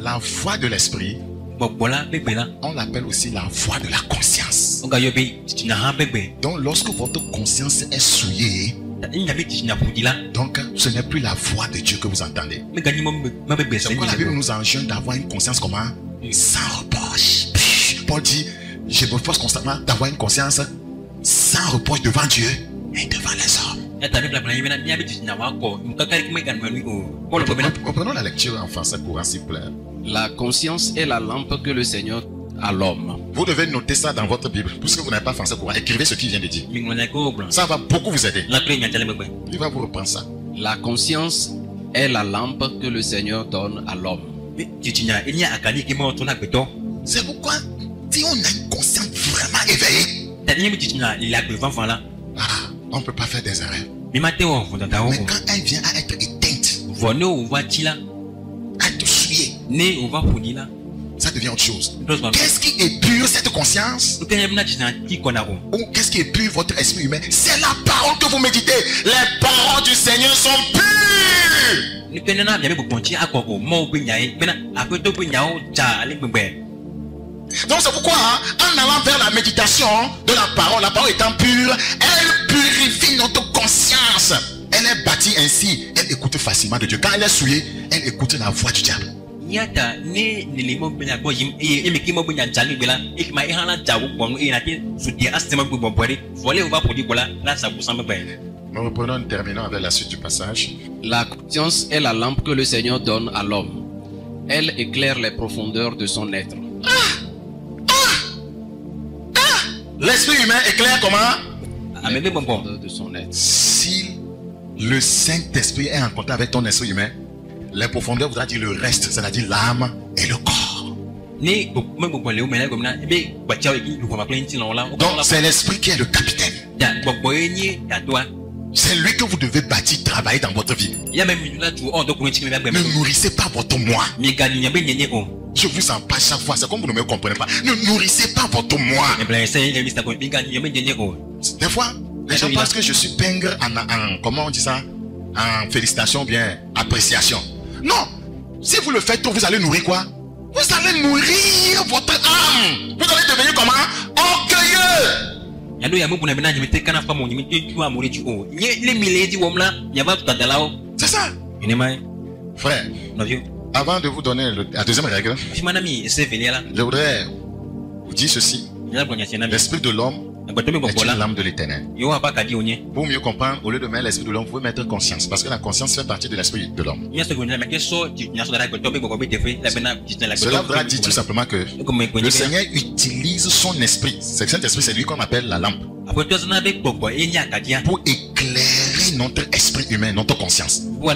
Speaker 2: La voix de l'esprit, on l'appelle aussi la voix de la conscience. Donc lorsque votre conscience est souillée, donc ce n'est plus la voix de Dieu que vous entendez. C'est pourquoi la Bible nous enjoint d'avoir une conscience comment? Sans reproche. Paul dit, je me force constamment d'avoir une conscience sans reproche devant Dieu et devant les hommes. Reprenons la lecture en français courant s'il vous plaît.
Speaker 3: La conscience est la lampe que le Seigneur à l'homme.
Speaker 2: Vous devez noter ça dans votre Bible. Puisque vous n'avez pas français courant, écrivez ce qu'il vient de dire. Ça va beaucoup vous aider. Il va vous reprendre ça.
Speaker 3: La conscience est la lampe que le Seigneur donne à l'homme.
Speaker 2: C'est pourquoi, si on a une conscience vraiment éveillée, on ne peut pas faire des erreurs. Mais quand elle vient à être éteinte, à être souillée, ça devient autre chose. Qu'est-ce qui épure cette conscience? Ou qu'est-ce qui épure votre esprit humain? C'est la parole que vous méditez. Les paroles du Seigneur sont pures. Donc c'est pourquoi en allant vers la méditation de la parole étant pure, elle purifie notre conscience. Elle est bâtie ainsi, elle écoute facilement de Dieu. Quand elle est souillée, elle écoute la voix du diable. Nous reprenons et terminons avec la suite du passage.
Speaker 3: La conscience est la lampe que le Seigneur donne à l'homme. Elle éclaire les profondeurs de son être.
Speaker 2: L'esprit humain éclaire comment?
Speaker 3: Les profondeurs de son être.
Speaker 2: Si le Saint-Esprit est en contact avec ton esprit humain, les profondeurs voudra dire le reste, c'est-à-dire l'âme et le corps. Donc c'est l'esprit qui est le capitaine. C'est lui que vous devez bâtir, travailler dans votre vie. Ne nourrissez pas votre moi. Je vous en parle chaque fois, c'est comme vous ne me comprenez pas. Ne nourrissez pas votre moi. Des fois, les gens pensent que je suis pingre en comment on dit ça? En félicitations ou bien appréciation. Non. Si vous le faites trop, vous allez nourrir quoi? Vous allez nourrir votre âme. Vous allez devenir comment? Orgueilleux. C'est ça. Frère, avant de vous donner la deuxième règle, je voudrais vous dire ceci. L'esprit de l'homme est une lame de l'éternel. Pour mieux comprendre, au lieu de mettre l'esprit de l'homme, vous pouvez mettre conscience. Parce que la conscience fait partie de l'esprit de l'homme. Cela voudra dire tout simplement que le Seigneur utilise son esprit. Cet esprit, c'est lui qu'on appelle la lampe. Pour éclairer notre esprit humain, notre conscience. Donc,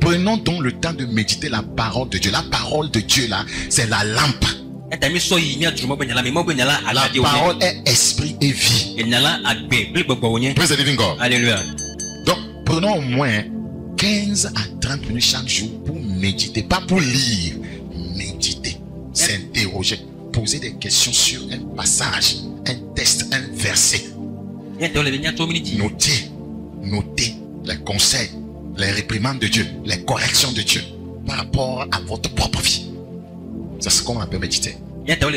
Speaker 2: prenons donc le temps de méditer la parole de Dieu. La parole de Dieu, là, c'est la lampe. La parole est esprit et vie. Praise the living God.
Speaker 1: Alléluia.
Speaker 2: Donc, prenons au moins 15 à 30 minutes chaque jour pour méditer. Pas pour lire, méditer, s'interroger, poser des questions sur un passage, un texte, un verset. Notez les conseils, les réprimandes de Dieu, les corrections de Dieu par rapport à votre propre vie. C'est ce qu'on appelle méditer. La plupart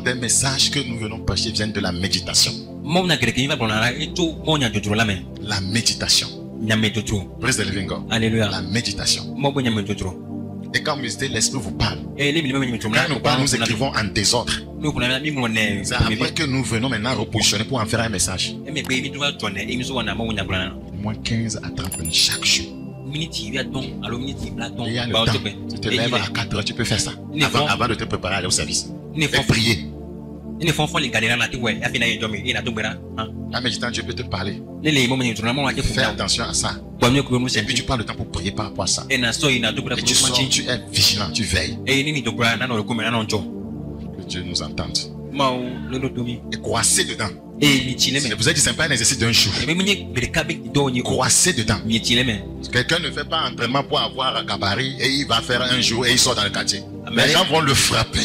Speaker 2: des messages que nous venons prêcher viennent de la méditation. La méditation. Praise the living God.
Speaker 1: Alléluia.
Speaker 2: La méditation. Et quand vous méditez, l'esprit vous parle. Quand nous parlons, nous écrivons en désordre. C'est après que nous venons maintenant repositionner pour en faire un message. Au moins 15 à 30 minutes chaque jour. Il y a le temps. Tu te lèves à 4 heures, tu peux faire ça. Avant de te préparer à aller au service. Et prier. En méditant, Dieu peut te parler. Fais attention à ça. Et puis tu prends le temps pour prier par rapport à ça. Et tu sors, tu es vigilant, tu veilles. Que Dieu nous entende. Et croissez dedans. Je vous ai dit, ce n'est pas un exercice d'un jour. Croissez dedans. Quelqu'un ne fait pas entraînement pour avoir un gabarit et il va faire un jour et il sort dans le quartier. Les gens vont le frapper.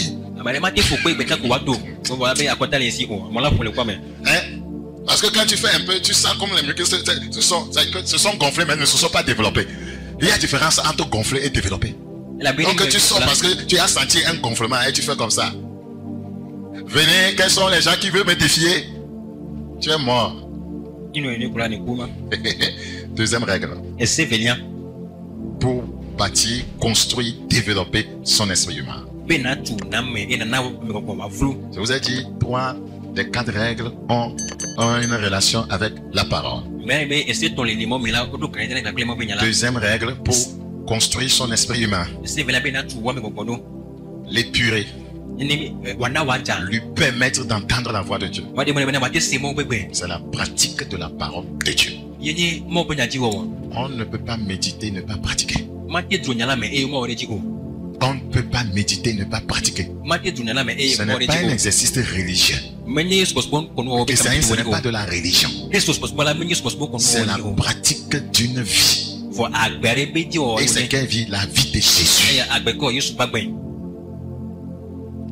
Speaker 2: Parce que quand tu fais un peu, tu sens comme les muscles se sont gonflés mais ne se sont pas développés. Il y a différence entre gonfler et développer. Donc tu sors parce que tu as senti un gonflement et tu fais comme ça. Venez, quels sont les gens qui veulent me défier? Tu es mort. Deuxième règle. Pour bâtir, construire, développer son esprit humain. Je vous ai dit, 3 des 4 règles ont une relation avec la parole. Deuxième règle pour construire son esprit humain. L'épurer. Lui permettre d'entendre la voix de Dieu. C'est la pratique de la parole de Dieu. On ne peut pas méditer, ne pas pratiquer. On ne peut pas méditer, ne pas pratiquer. Ce n'est pas un exercice religieux. Et ça, ce n'est pas de la religion. C'est la pratique d'une vie. Et c'est quelle vie? La vie de Jésus.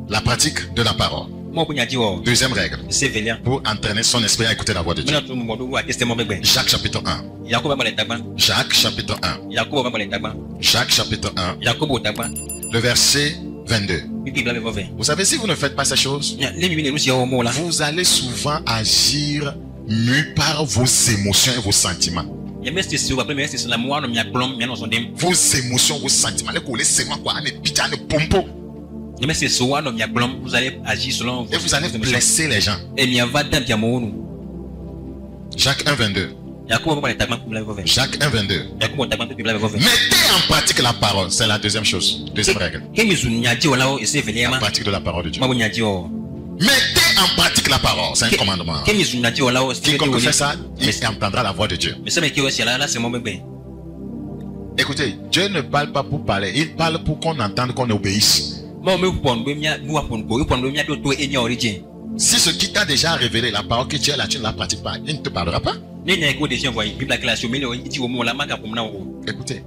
Speaker 2: La pratique de la parole. Deuxième règle. Pour entraîner son esprit à écouter la voix de Dieu. Jacques chapitre 1. Jacques chapitre 1. Jacques chapitre 1. Le verset 22. Vous savez, si vous ne faites pas ces choses, vous allez souvent agir mu par vos émotions et vos sentiments. Vos émotions, vos sentiments. Vous allez agir selon et vous allez blesser les gens. Jacques 1:22. Jacques 1:22. Mettez en pratique la parole. C'est la deuxième chose. Deuxième règle. La pratique de la parole de Dieu. Mettez en pratique la parole. C'est un commandement. Quiconque fait ça, il entendra la voix de Dieu. Écoutez, Dieu ne parle pas pour parler, il parle pour qu'on entende, qu'on obéisse. Si ce qui t'a déjà révélé, la parole que Dieu a là, tu ne la pratiques pas, il ne te parlera pas. Écoutez,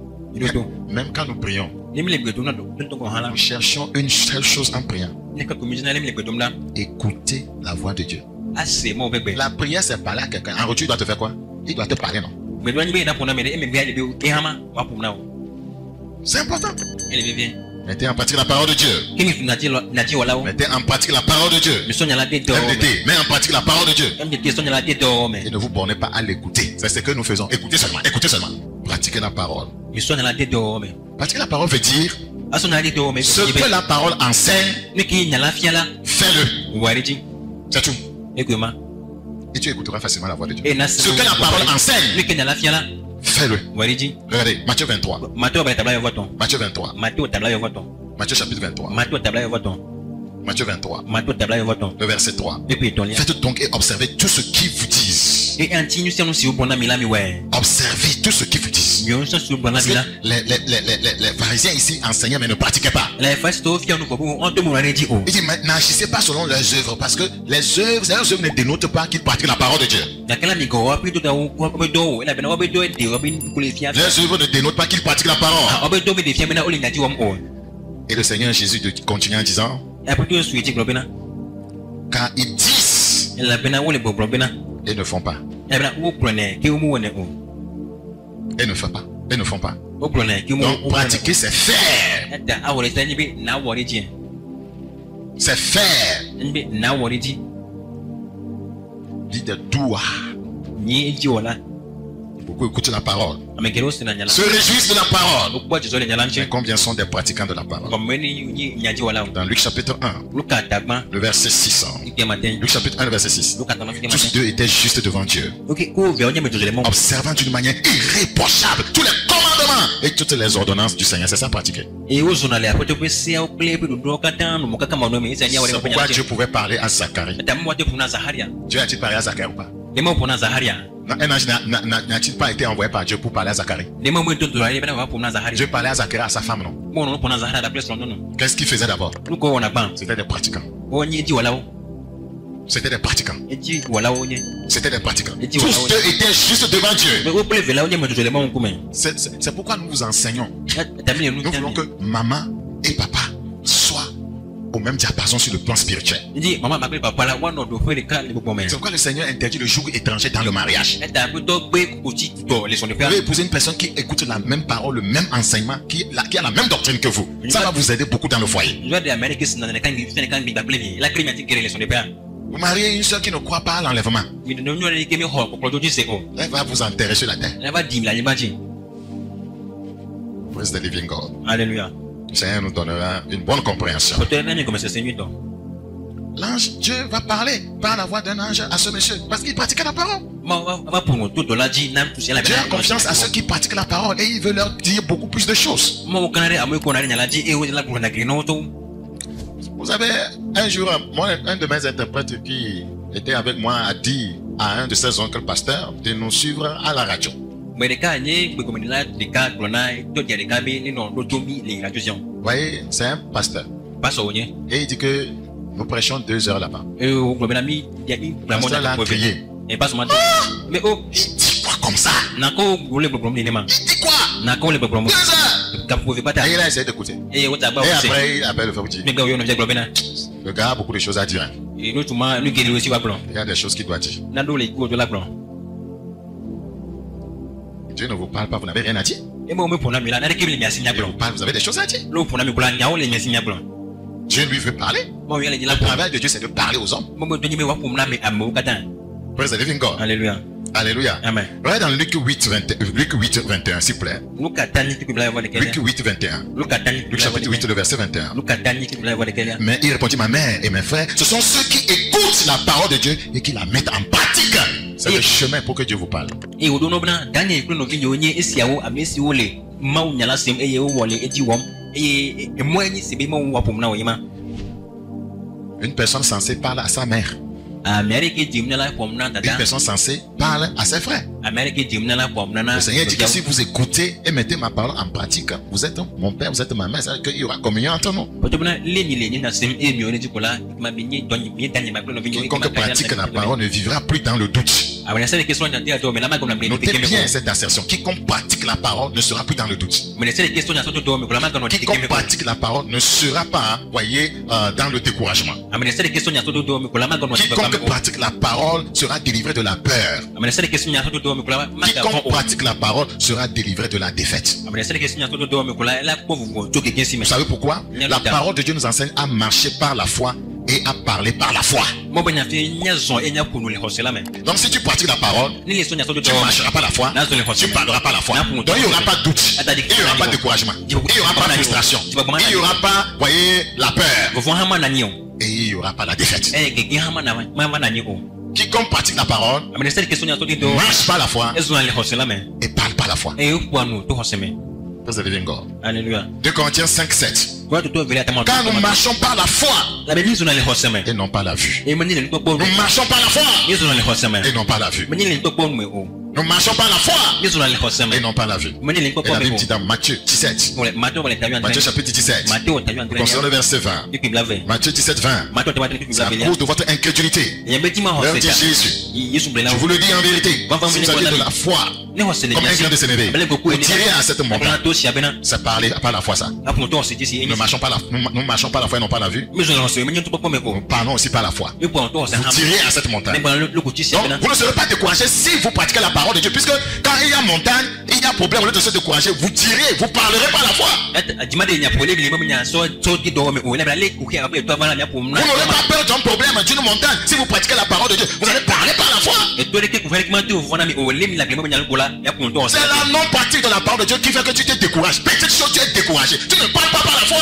Speaker 2: même quand nous prions, nous cherchons une seule chose en priant. Écoutez la voix de Dieu. La prière, c'est parler à quelqu'un. En retour, il doit te faire quoi? Il doit te parler, non? C'est important. Mettez en pratique la parole de Dieu. Mettez en pratique la parole de Dieu. MDT, mets en pratique la parole de Dieu. Et ne vous bornez pas à l'écouter. C'est ce que nous faisons. Écoutez seulement. Écoutez seulement. Pratiquez la parole. Pratiquer la parole veut dire ce que la parole enseigne, fais-le. C'est tout. Et tu écouteras facilement la voix de Dieu. Ce que la parole enseigne, fais-le. Regardez, Matthieu 23. Matthieu 23. Matthieu chapitre 23. Matthieu 23. Le verset 3. Faites donc et observez tout ce qui vous disent. Observez tout ce qui vous disent. Parce que les pharisiens ici enseignaient mais ne pratiquaient pas. Il dit, n'agissez pas selon leurs œuvres, parce que leurs œuvres ne dénotent pas qu'ils pratiquent la parole de Dieu. Leurs œuvres ne dénotent pas qu'ils pratiquent la parole. Et le Seigneur Jésus continue en disant, car ils disent et ne font pas. Et ne font pas. Et ne font pas. Donc pratiquer, c'est faire. C'est faire. Dit de doua. Beaucoup écoutent la parole, se réjouissent de la parole. Mais combien sont des pratiquants de la parole? Dans Luc chapitre 1, le verset 6. Luc chapitre 1, le verset 6. Tous deux étaient justes devant Dieu, observant d'une manière irréprochable tous les commandements et toutes les ordonnances du Seigneur. C'est ça pratiquer. C'est pourquoi Dieu pouvait parler à Zacharie. Dieu a-t-il parlé à Zacharie ou pas? Un ange n'a-t-il pas été envoyé par Dieu pour parler à Zacharie? Dieu parlait à Zacharie, à sa femme, non? Qu'est-ce qu'il faisait d'abord? C'était des pratiquants. C'était des pratiquants. C'était des pratiquants. Tous deux étaient juste devant Dieu. C'est pourquoi nous vous enseignons. Nous voulons que maman et papa soient au même diapason sur le plan spirituel. C'est pourquoi le Seigneur interdit le joug étranger dans le mariage. Vous pouvez épouser une personne qui écoute la même parole, le même enseignement, qui a la même doctrine que vous. Ça va vous aider beaucoup dans le foyer. Vous mariez une soeur qui ne croit pas à l'enlèvement. Elle va vous enterrer sur la terre. Praise the living God.
Speaker 1: Alléluia.
Speaker 2: Le Seigneur nous donnera une bonne compréhension. L'ange, Dieu va parler par la voix d'un ange à ce monsieur, parce qu'il pratiquait la parole. Dieu a confiance à ceux qui pratiquent la parole et il veut leur dire beaucoup plus de choses. Vous savez, un jour, un de mes interprètes qui était avec moi a dit à un de ses oncles pasteurs de nous suivre à la radio. Vous voyez, c'est un pasteur. Et il dit que nous prêchons 2 heures là-bas. Le pasteur l'a crié. Mais oh, il dit quoi comme ça? Il dit quoi? 2 heures. Et il a essayé d'écouter. Et après, il appelle le frère. Le gars a beaucoup de choses à dire. Il y a des choses qu'il doit dire. Dieu ne vous parle pas, vous n'avez rien à dire. Il vous parle, vous avez des choses à dire. Dieu lui veut parler. Le travail de Dieu, c'est de parler aux hommes. Praise the living God.
Speaker 1: Alléluia.
Speaker 2: Alléluia.
Speaker 1: Amen.
Speaker 2: Regardez dans Luc 8, 21, s'il vous plaît. Luc 8, 21. Luc chapitre 8, le verset 21. Mais il répondit, ma mère et mes frères, ce sont ceux qui écoutent la parole de Dieu et qui la mettent en pratique. C'est le chemin pour que Dieu vous parle. Une personne censée parle à sa mère. Une personne sensée parle à ses frères. Le Seigneur dit que si vous écoutez et mettez ma parole en pratique, vous êtes mon père, vous êtes ma mère, c'est-à-dire qu'il y aura communion entre nous. Quiconque pratique la parole ne vivra plus dans le doute. Notez bien cette assertion. Quiconque pratique la parole ne sera plus dans le doute. Quiconque pratique la parole ne sera pas, voyez, dans le découragement. Quiconque pratique la parole sera délivré de la peur. Quiconque pratique la parole sera délivré de la défaite. Vous savez pourquoi? La parole de Dieu nous enseigne à marcher par la foi et à parler par la foi. Donc si tu pratiques la parole, tu ne marcheras pas la foi, tu ne parleras pas la foi. Donc il n'y aura pas de doute, il n'y aura pas de découragement, il n'y aura pas de frustration, il n'y aura pas, voyez, la peur. Et il n'y aura pas la défaite. Quiconque pratique la parole marche par la foi et parle par la foi. Alléluia. 2 Corinthiens 5:7. Car nous marchons par la foi et non pas la vue. Nous marchons par la foi et non pas la vue. Nous marchons par la foi et non pas la vue. Et la Bible dit dans Matthieu 17. Matthieu chapitre 17. Concernant le verset 20. Matthieu 17, 20. C'est à cause de votre incrédulité. Leur dit Jésus. Je vous le dis en vérité. Si vous avez de la foi comme un grain de sénévé, vous tirez à cette montagne. C'est parler par la foi ça. Nous marchons par la foi et non pas la vue. Nous parlons aussi par la foi. Vous tirez à cette montagne. Donc vous ne serez pas découragé si vous pratiquez la parole de Dieu, puisque quand il y a montagne, il y a problème, au lieu de se décourager, vous tirez, vous parlerez par la foi. Vous n'aurez pas peur d'un problème, d'une montagne. Si vous pratiquez la parole de Dieu, vous allez parler par la foi. C'est la non-pratique de la parole de Dieu qui fait que tu te décourages. Petite chose, tu es découragé. Tu ne parles pas par la foi.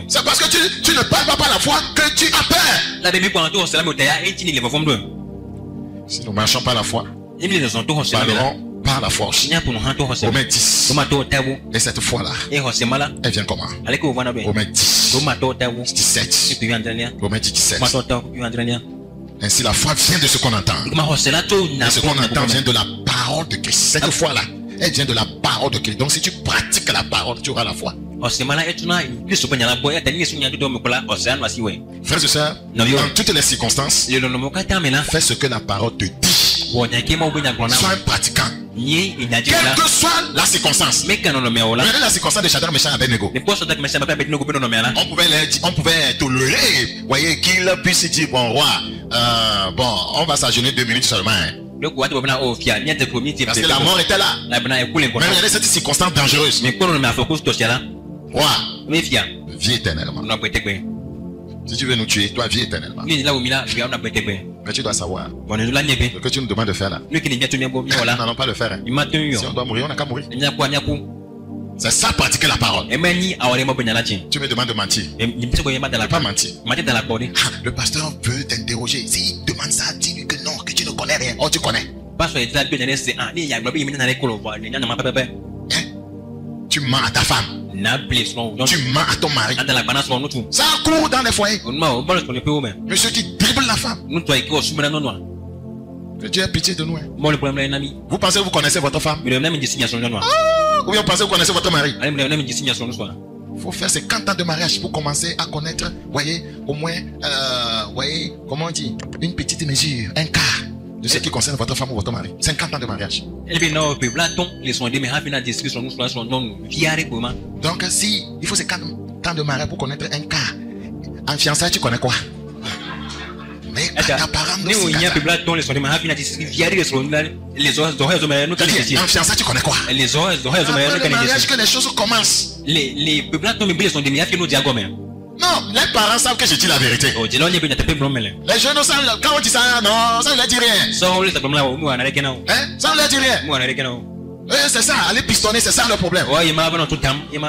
Speaker 2: C'est parce que tu ne parles pas par la foi que tu as peur. Si nous marchons par la foi, nous parlerons par la force. Romains 10. Et cette foi-là, elle vient comment? Romains 10. 17. Romains 17. Ainsi la foi vient de ce qu'on entend. Et ce qu'on entend vient de la parole de Christ. Cette foi-là, elle vient de la parole de Christ. Donc si tu pratiques la parole, tu auras la foi. Frères et sœurs, dans toutes les circonstances, fais ce que la parole te dit. Sois un pratiquant. Quelle que soit la circonstance. Regardez la circonstance de Shadrach, Meshach et Abednego. On pouvait tolérer, voyez, qu'il puisse dire, bon roi, on va s'agenouiller 2 minutes seulement. Parce que la mort était là. Mais regardez cette circonstance dangereuse. Roi, vis éternellement. Si tu veux nous tuer, toi vis éternellement. Mais tu dois savoir ce que tu nous demandes de faire là. Nous n'allons pas le faire. Si on doit mourir, on n'a qu'à mourir. C'est ça, pratiquer la parole. Tu me demandes de mentir. Je ne peux pas mentir. Le pasteur veut t'interroger. S'il demande ça, dis-lui que non, que tu ne connais rien. Oh, tu connais. Tu mens à ta femme. Tu mens à ton mari. Ça court dans les foyers. Monsieur qui dribble la femme. Que Dieu ait pitié de nous. Vous pensez que vous connaissez votre femme? Ou bien vous pensez que vous connaissez votre mari? Il faut faire 50 ans de mariage pour commencer à connaître, voyez, au moins, voyez, comment on dit, une petite mesure, un quart de ce qui concerne votre femme ou votre mari. 50 ans de mariage. Donc si il faut 50 ans de mariage pour connaître un quart, en fiançailles tu connais quoi? Mais apparemment en fiançailles tu connais quoi? Le mariage que les choses commencent. Non, les parents savent que je dis la vérité. Les jeunes savent, quand on dit ça, non, ça ne leur dit rien. Ça ne leur dit rien. C'est ça, aller pistonner, c'est ça le problème.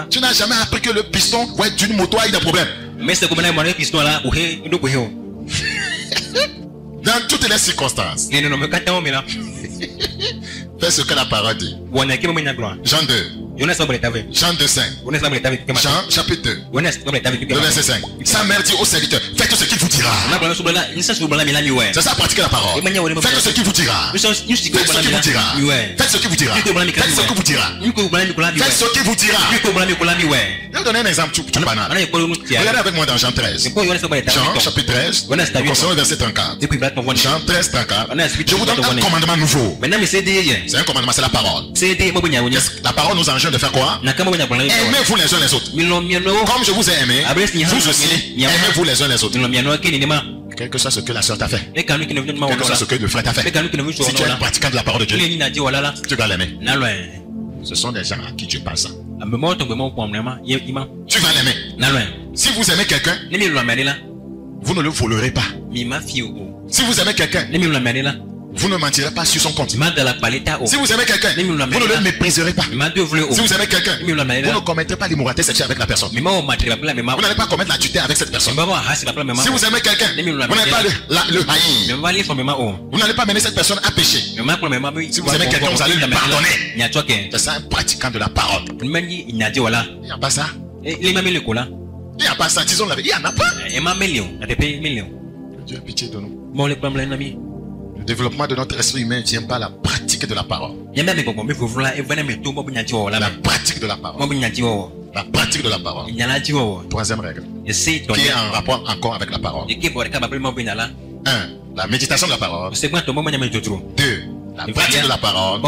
Speaker 2: Tu n'as jamais appris que le piston d'une moto a eu des problèmes. Dans toutes les circonstances. Fais ce que la parole dit. Jean 2. Jean 2:5. Jean chapitre 2. Le verset 5. Sa mère dit au serviteur, faites ce qu'il vous dira. C'est ça, pratiquer la parole. Faites ce qu'il vous dira. Faites ce qu'il vous dira. Faites ce qu'il vous dira. Faites ce qu'il vous dira. Faites ce qu'il vous dira. Je vais vous donner un exemple tout banal. Regardez avec moi dans Jean 13. Jean chapitre 13. Concernant le verset 34. Jean 13, 34. Je vous donne un commandement nouveau. C'est un commandement, c'est la parole. La parole nous enjoint de faire quoi? Aimez-vous les uns les autres. Comme je vous ai aimé, vous aussi, aimez-vous les uns les autres. Quel que soit ce que la soeur t'a fait, quel que soit ce que le frère t'a fait, si tu es un pratiquant de la parole de Dieu, tu dois l'aimer. Ce sont des gens à qui Dieu parle ça. Tu vas l'aimer. Si vous aimez quelqu'un, vous ne le volerez pas. Si vous aimez quelqu'un, vous ne mentirez pas sur son compte. Si vous aimez quelqu'un, vous ne le mépriserez pas. Si vous aimez quelqu'un, vous ne commettrez pas l'immoralité sexuelle avec la personne. Vous n'allez pas commettre l'adultère avec cette personne. Si vous aimez quelqu'un, vous n'allez pas le haïr. Vous n'allez pas mener cette personne à pécher. Si vous aimez quelqu'un, vous allez lui pardonner. C'est ça un pratiquant de la parole. Il n'y a pas ça. Il n'y a pas ça, disons la vérité. Il n'y en a pas. Dieu a pitié de nous. Le développement de notre esprit humain ne vient pas à la pratique de la parole. La pratique de la parole. La pratique de la parole. Troisième règle. Qui est en rapport encore avec la parole. 1. La méditation de la parole. 2. La pratique de la parole.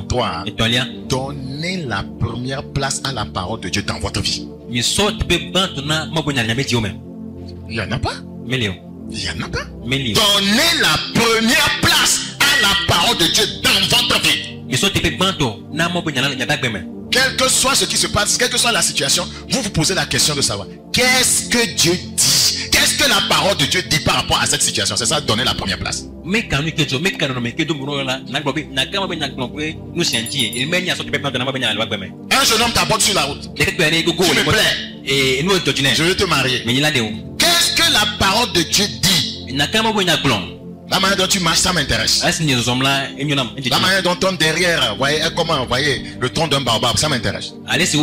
Speaker 2: 3. Donnez la première place à la parole de Dieu dans votre vie. Il n'y en a pas. Il n'y en a pas. Donnez la première place à la parole de Dieu dans votre vie. Quel que soit ce qui se passe, quelle que soit la situation, vous vous posez la question de savoir qu'est-ce que Dieu dit, qu'est-ce que la parole de Dieu dit par rapport à cette situation. C'est ça, donner la première place. Un jeune homme t'aborde sur la route. Tu me plais. Je veux te marier. Qu'est-ce que la parole de Dieu dit? La manière dont tu marches, ça m'intéresse. La manière dont ton derrière, voyez comment, voyez le tronc d'un baobab, ça m'intéresse. C'est ce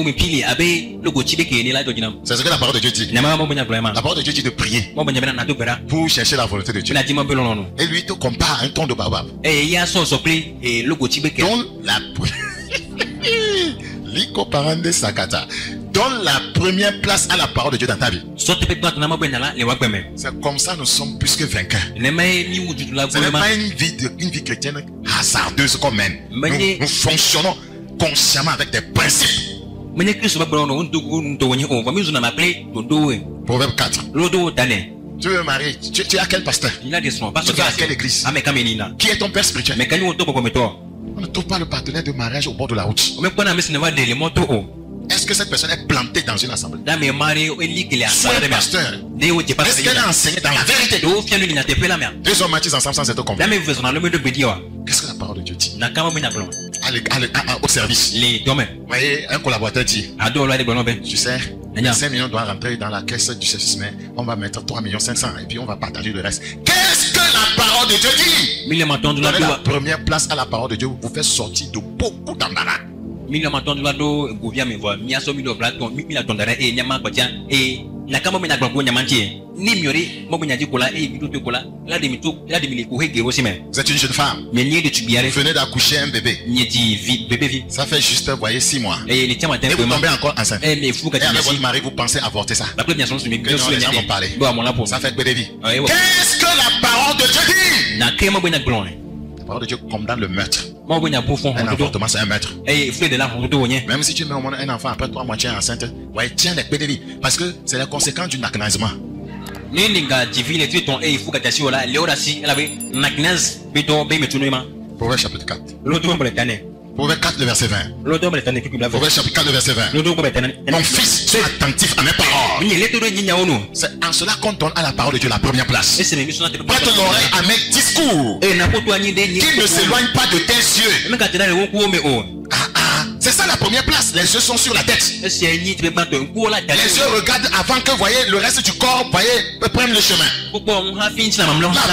Speaker 2: que la parole de Dieu dit. La parole de Dieu dit de prier pour chercher la volonté de Dieu. Et lui te compare à un tronc de baobab. Donne la première place à la parole de Dieu dans ta vie. C'est comme ça nous sommes plus que vainqueurs. Ce n'est pas une vie chrétienne hasardeuse qu'on mène. Nous fonctionnons consciemment avec des principes. Proverbe 4. Tu veux marier, tu as quel pasteur? Tu vas à quelle église? Qui est ton père spirituel? On ne trouve pas le partenaire de mariage au bord de la route. Est-ce que cette personne est plantée dans une assemblée? Soit pasteur. Est-ce qu'elle a enseigné dans la vérité? Deux hommes marchent ensemble sans être convaincus. Qu'est-ce que la parole de Dieu dit? Au service. Vous voyez, un collaborateur dit, tu sais, 5 millions doivent rentrer dans la caisse du service, mais on va mettre 3 500 000 et puis on va partager le reste. Qu'est-ce que la parole de Dieu dit? Donnez la première place à la parole de Dieu, vous faites sortir de beaucoup d'embarras. Vous êtes une jeune femme. Vous venez d'accoucher un bébé. Ça fait juste, vous voyez, 6 mois. Et vous tombez encore enceinte. Et avec votre mari, vous pensez avorter ça. Que les gens vont parler. Ça fait bébé vie. Qu'est-ce que la parole de Dieu dit? La parole de Dieu condamne le meurtre. Un avortement, c'est un meurtre. Même si tu mets au monde un enfant après 3 mois, tu es enceinte, ouais, tiens les pédéries. Parce que c'est la conséquence du naquenazement. Proverbe chapitre 4. Proverbe 4, le verset 20. Proverbe chapitre 4, le verset 20. Mon fils, sois attentif à mes paroles. C'est en cela qu'on donne à la parole de Dieu la première place. Prête l'oreille à mes discours. Qu'il ne s'éloigne pas de tes yeux. C'est ça la première place. Les yeux sont sur la tête. Les yeux regardent avant que, voyez, le reste du corps, voyez, prenne le chemin. La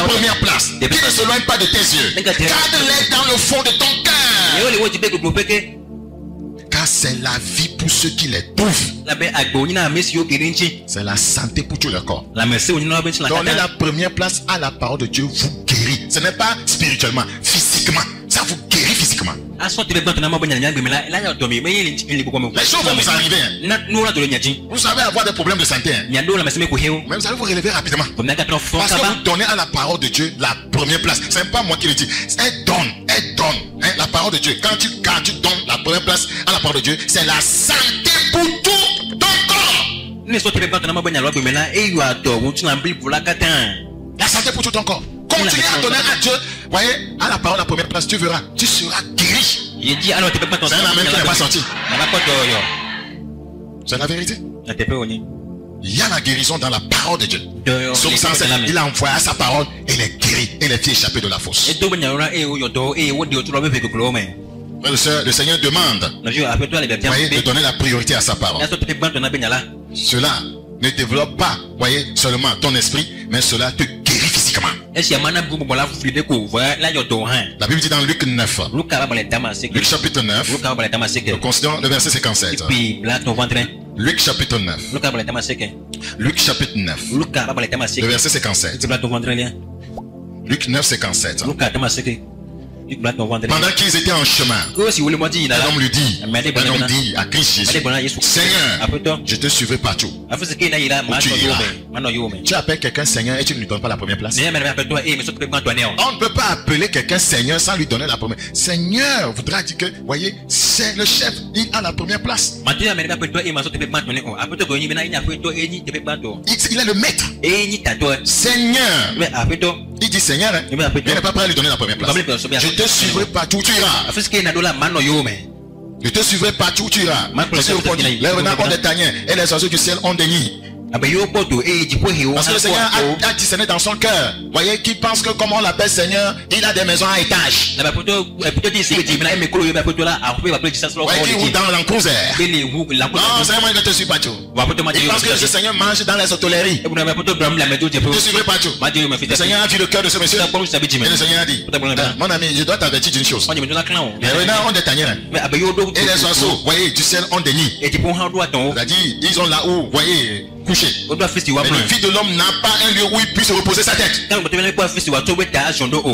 Speaker 2: première place. Qu'il ne s'éloigne pas de tes yeux. Garde-les dans le fond de ton cœur. c'est la vie pour ceux qui les trouvent. C'est la santé pour tout le corps. Donnez la première place à la parole de Dieu vous guérit. Ce n'est pas spirituellement, physiquement. Ça vous guérit physiquement. Les choses vont vous arriver. Vous savez avoir des problèmes de santé. Mais vous allez vous relever rapidement. Parce que vous donnez à la parole de Dieu la première place. Ce n'est pas moi qui le dis. Elle donne. Hein, la parole de Dieu. Quand tu donnes la première place à la parole de Dieu, c'est la santé pour tout ton corps. La santé pour tout ton corps. Continue à donner à Dieu. Voyez, à la parole, la première place, tu verras. Tu seras guéri. C'est un amen qui n'est pas sorti. C'est la vérité. Il y a la guérison dans la parole de Dieu. Il a envoyé sa parole et il est guéri. Et les pieds échappés de la fosse. Le Seigneur demande, voyez, de donner la priorité à sa parole. Cela ne développe pas, voyez, seulement ton esprit, mais cela te guérit physiquement. La Bible dit dans Luc 9, Luc chapitre 9, nous considérons le verset 57. Luc chapitre 9. Luc chapitre 9. Le verset 57. Luc 9, 57. Pendant qu'ils étaient en chemin, un homme lui dit, à Christ Jésus, Seigneur, je te suivrai partout où tu iras. Tu appelles quelqu'un Seigneur et tu ne lui donnes pas la première place. On ne peut pas appeler quelqu'un Seigneur sans lui donner la première. Seigneur voudra dire que, voyez, c'est le chef, il a la première place. Il est le maître. Seigneur. Il dit Seigneur, il n'est pas prêt à lui donner la première place. Je te suivrai partout où tu iras. Je te suivrai partout où tu iras. Les renards ont des tanières et les oiseaux du ciel ont des nids. Parce que le Seigneur a discerné dans son cœur. Voyez, qui pense que comme on l'appelle Seigneur, il a des maisons à étage. Voyez, qui roule dans l'encruiser. Non, Seigneur, je ne te suis pas tout. Il pense que le Seigneur mange dans les hôtelleries. Je te suivrai partout. Le Seigneur a vu le cœur de ce monsieur. Et le Seigneur a dit, mon ami, je dois t'avertir d'une chose. Les renards ont des tanières. Et les oiseaux, voyez, du ciel ont des nids. C'est-à-dire, ils ont là où, voyez, couché. Mais le Fils de l'homme n'a pas un lieu où il puisse reposer sa tête.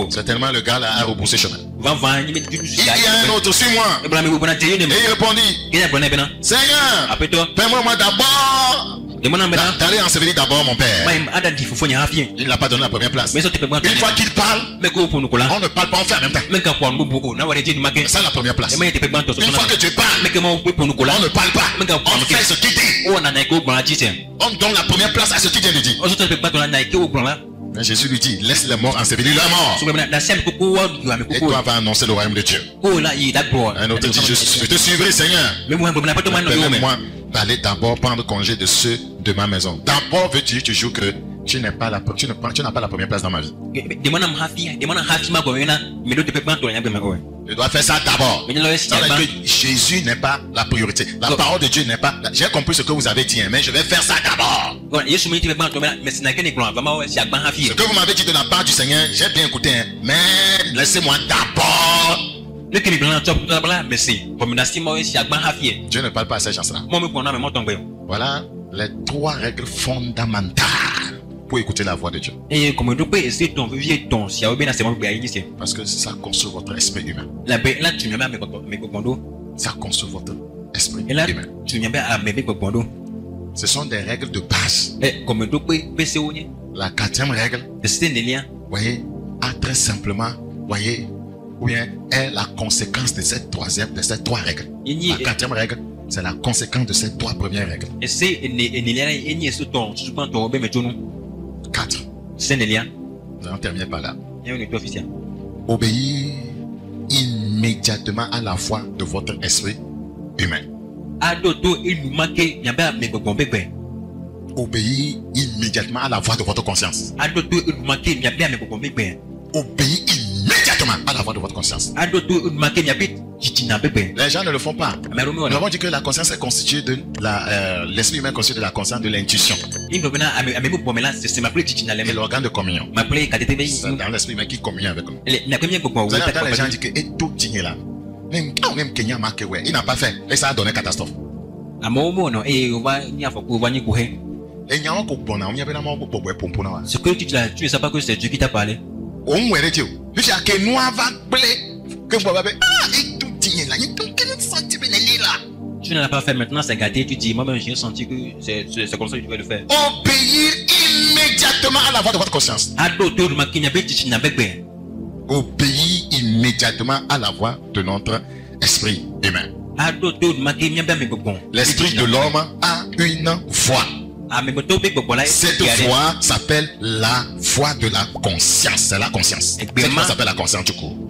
Speaker 2: Certainement, le gars là a rebroussé chemin. Il y a un autre, suis-moi. Et il répondit, Seigneur, permets-moi d'abord d'aller ensevelir d'abord mon père. Il n'a pas donné la première place. Une fois qu'il parle, on ne parle pas, on fait en même temps. C'est ça la première place. Une fois que tu parles, on ne parle pas, on fait ce qu'il dit. On donne la première place à ce qu'il vient de dire. Mais Jésus lui dit, laisse les morts ensevelir leurs morts. Et toi va annoncer le royaume de Dieu. Un autre dit, je te suivrai Seigneur. Permets-moi d'aller d'abord prendre congé de ceux de ma maison. D'abord veux dire toujours que tu n'as pas la première place dans ma vie. Je dois faire ça d'abord. Jésus n'est pas la priorité. La parole de Dieu n'est pas. J'ai compris ce que vous avez dit, mais je vais faire ça d'abord. Ce que vous m'avez dit de la part du Seigneur, j'ai bien écouté, mais laissez-moi d'abord. Dieu ne parle pas à ces gens-là. Voilà les 3 règles fondamentales pour écouter la voix de Dieu. Parce que ça construit votre esprit humain. Ça construit votre esprit humain. Ce sont des règles de base. La 4e règle, voyez, a très simplement, voyez, ou bien est la conséquence de cette 3 règles. La 4e règle, c'est la conséquence de ces 3 premières règles. 4. Nous allons terminer par là. Obéir immédiatement à la voix de votre esprit humain. Obéir immédiatement à la voix de votre conscience. Obéir immédiatement à la voix de votre conscience. Les gens ne le font pas. Nous avons dit que la conscience est constituée de l'esprit humain est constitué de la conscience de l'intuition. Et l'organe de communion. C'est dans l'esprit humain qui communion avec nous. Vous allez entendre les gens dire que et tout digne là. Il n'a pas fait. Et ça a donné catastrophe. Et
Speaker 1: ce que tu ne sais pas que c'est Dieu qui t'a parlé. Tu ne l'as pas fait, maintenant c'est gâté. Tu dis, moi-même j'ai senti que c'est comme ça que tu vas le faire.
Speaker 2: Obéir immédiatement à la voix de votre conscience. Obéir immédiatement à la voix de notre esprit humain. L'esprit de l'homme a une voix. Cette voix s'appelle la voix de la conscience. C'est la conscience. Cette voix s'appelle la conscience du coup.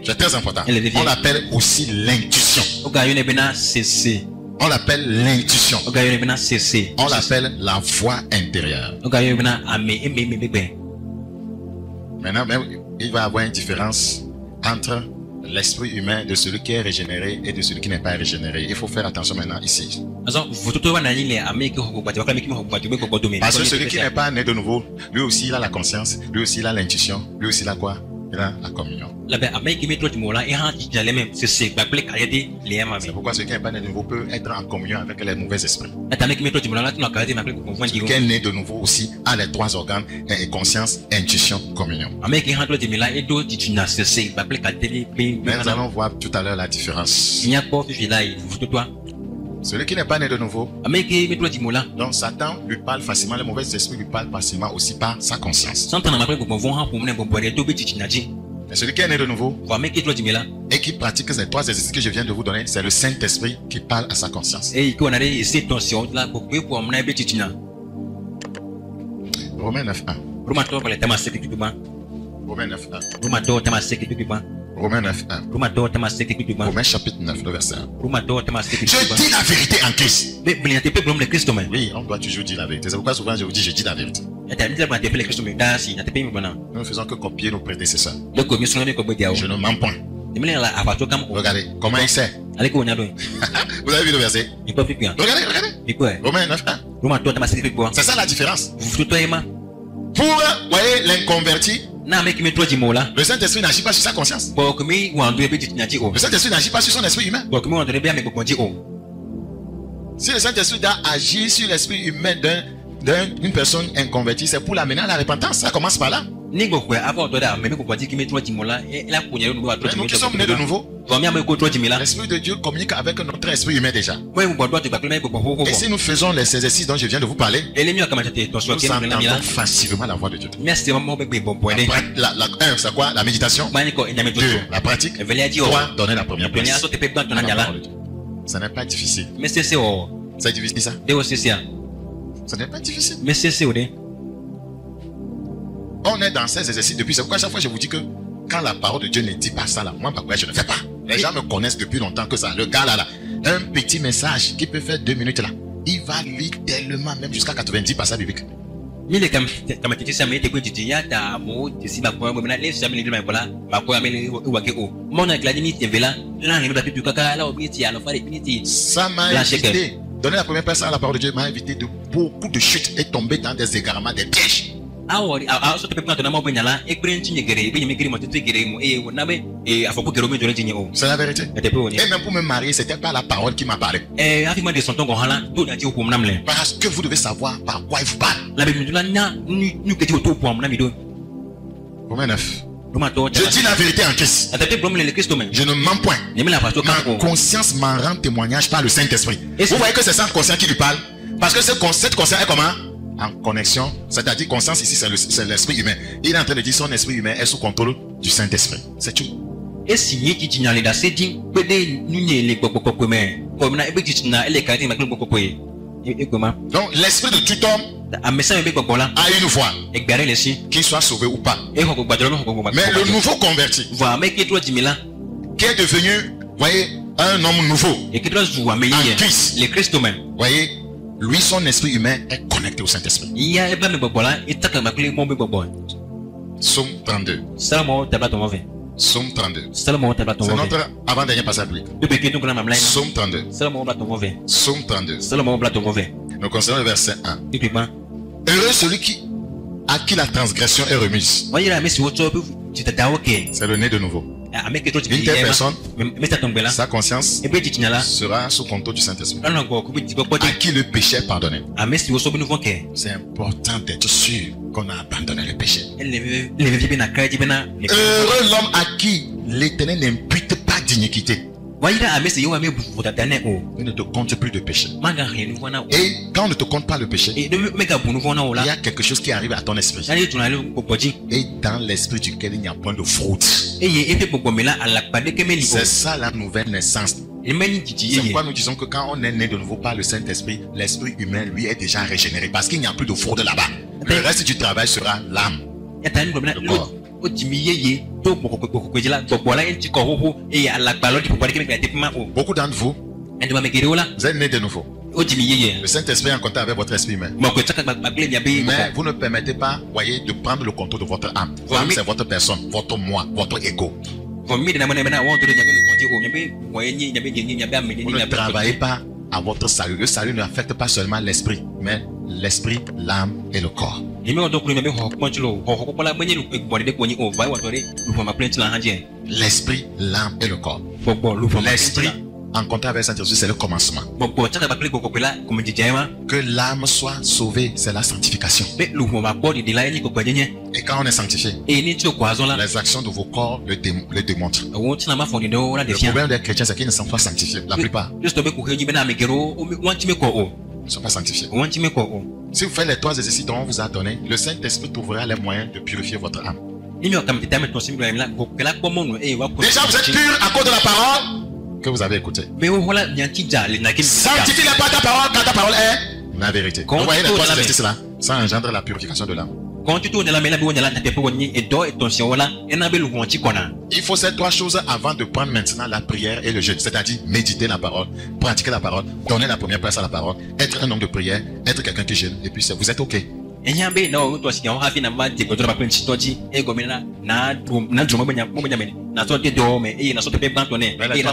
Speaker 2: C'est très important. On l'appelle aussi l'intuition. On l'appelle l'intuition. On l'appelle la voix intérieure. Maintenant, il va y avoir une différence entre l'esprit humain de celui qui est régénéré et de celui qui n'est pas régénéré. Il faut faire attention maintenant ici. Parce que celui qui n'est pas né de nouveau, lui aussi il a la conscience, lui aussi il a l'intuition, lui aussi il a quoi? Il a la communion. C'est pourquoi celui qui n'est pas né de nouveau peut être en communion avec les mauvais esprits. Celui qui est né de nouveau aussi a les trois organes, conscience, intuition, communion. Mais nous allons voir tout à l'heure la différence. Celui qui n'est pas né de nouveau, donc Satan lui parle facilement, les mauvais esprits lui parlent facilement aussi par sa conscience. Mais celui qui est né de nouveau et qui pratique ces trois exercices que je viens de vous donner, c'est le Saint-Esprit qui parle à sa conscience. Romains 9.1. Romains 9.1. Romains 9.1. Romains chapitre 9, le verset 1. Je dis la vérité en Christ. Oui, on doit toujours dire la vérité. C'est pourquoi souvent je vous dis, je dis la vérité. Nous ne faisons que copier nos prédécesseurs. Je ne mens point. Regardez, comment il sait. Vous avez vu le verset? Regardez. Romains 9.1. C'est ça la différence. Pour, voyez, l'inconverti, le Saint-Esprit n'agit pas sur sa conscience. Le Saint-Esprit n'agit pas sur son esprit humain. Si le Saint-Esprit doit agir sur l'esprit humain d'une personne inconvertie, c'est pour l'amener à la repentance. Ça commence par là. Mais nous qui sommes nés de nouveau, l'Esprit de Dieu communique avec notre esprit humain déjà. Et si nous faisons les exercices dont je viens de vous parler, nous entendons facilement la voix de Dieu. C'est quoi? La méditation. 2. La pratique. 3. Donner la première place. Ça n'est pas difficile. C'est difficile ça? Ça n'est pas difficile. On est dans ces exercices depuis. C'est pourquoi chaque fois je vous dis que quand la parole de Dieu ne dit pas ça là, moi je ne fais pas. Les gens me connaissent depuis longtemps que ça. Le gars là, un petit message qui peut faire 2 minutes là, il va lire tellement, même jusqu'à 90 passages bibliques. Ça m'a évité. Donner la première personne à la parole de Dieu m'a évité de beaucoup de chutes et tomber dans des égarements, des pièges. C'est la vérité. Et même pour me marier, c'était pas la parole qui m'a parlé. Parce que vous devez savoir par quoi il vous parle. Romains 9. Je dis la vérité en Christ. Je ne mens point. Ma conscience m'en rend témoignage par le Saint-Esprit. Vous voyez que c'est cette conscience qui lui parle. Parce que cette conscience est comment? En connexion. C'est-à-dire conscience ici c'est l'esprit humain. Il est en train de dire son esprit humain est sous contrôle du Saint-Esprit. C'est tout. Donc l'esprit de tout homme a une voix, qu'il soit sauvé ou pas. Mais le nouveau converti, qui est devenu, voyez, un homme nouveau en Christ, voyez, lui son esprit humain est connecté au Saint-Esprit. Psaume 32. Psaume 32. C'est notre avant-dernier passage biblique. Psaume 32. Psaume 32. Nous considérons le verset 1. Heureux celui à qui la transgression est remise. C'est le né de nouveau. Une telle personne, sa conscience sera sous contrôle du Saint-Esprit. À qui le péché est pardonné. C'est important d'être sûr qu'on a abandonné le péché. Heureux l'homme à qui l'Éternel n'impute pas d'iniquité. Il ne te compte plus de péché. Et quand on ne te compte pas le péché, il y a quelque chose qui arrive à ton esprit. Et dans l'esprit duquel il n'y a point de fraude. C'est ça la nouvelle naissance. C'est pourquoi nous disons que quand on est né de nouveau par le Saint-Esprit, l'esprit humain lui est déjà régénéré. Parce qu'il n'y a plus de fraude là-bas. Le reste du travail sera l'âme. Le corps. Beaucoup d'entre vous, vous êtes nés de nouveau. Le Saint-Esprit est en contact avec votre esprit humain. Mais vous ne permettez pas, voyez, de prendre le contrôle de votre âme. L'âme, c'est votre personne, votre moi, votre ego. Vous ne travaillez pas à votre salut. Le salut n'affecte pas seulement l'esprit, mais l'esprit, l'âme et le corps. L'esprit, l'âme et le corps. L'esprit en contact avec Saint-Esprit, c'est le commencement. Que l'âme soit sauvée, c'est la sanctification. Et quand on est sanctifié, les actions de vos corps le démontrent. Le problème des chrétiens, c'est qu'ils ne sont pas sanctifiés. La plupart ne sont pas sanctifiés. Si vous faites les 3 exercices dont on vous a donné, le Saint-Esprit trouvera les moyens de purifier votre âme. Déjà, vous êtes pur à cause de la parole que vous avez écouté. Sanctifie pas ta parole quand ta parole est la vérité. Vous voyez les 3 exercices là, ça engendre la purification de l'âme. Il faut ces 3 choses avant de prendre maintenant la prière et le jeûne. C'est-à-dire méditer la parole, pratiquer la parole, donner la première place à la parole, être un homme de prière, être quelqu'un qui jeûne. Et puis vous êtes OK. Les 3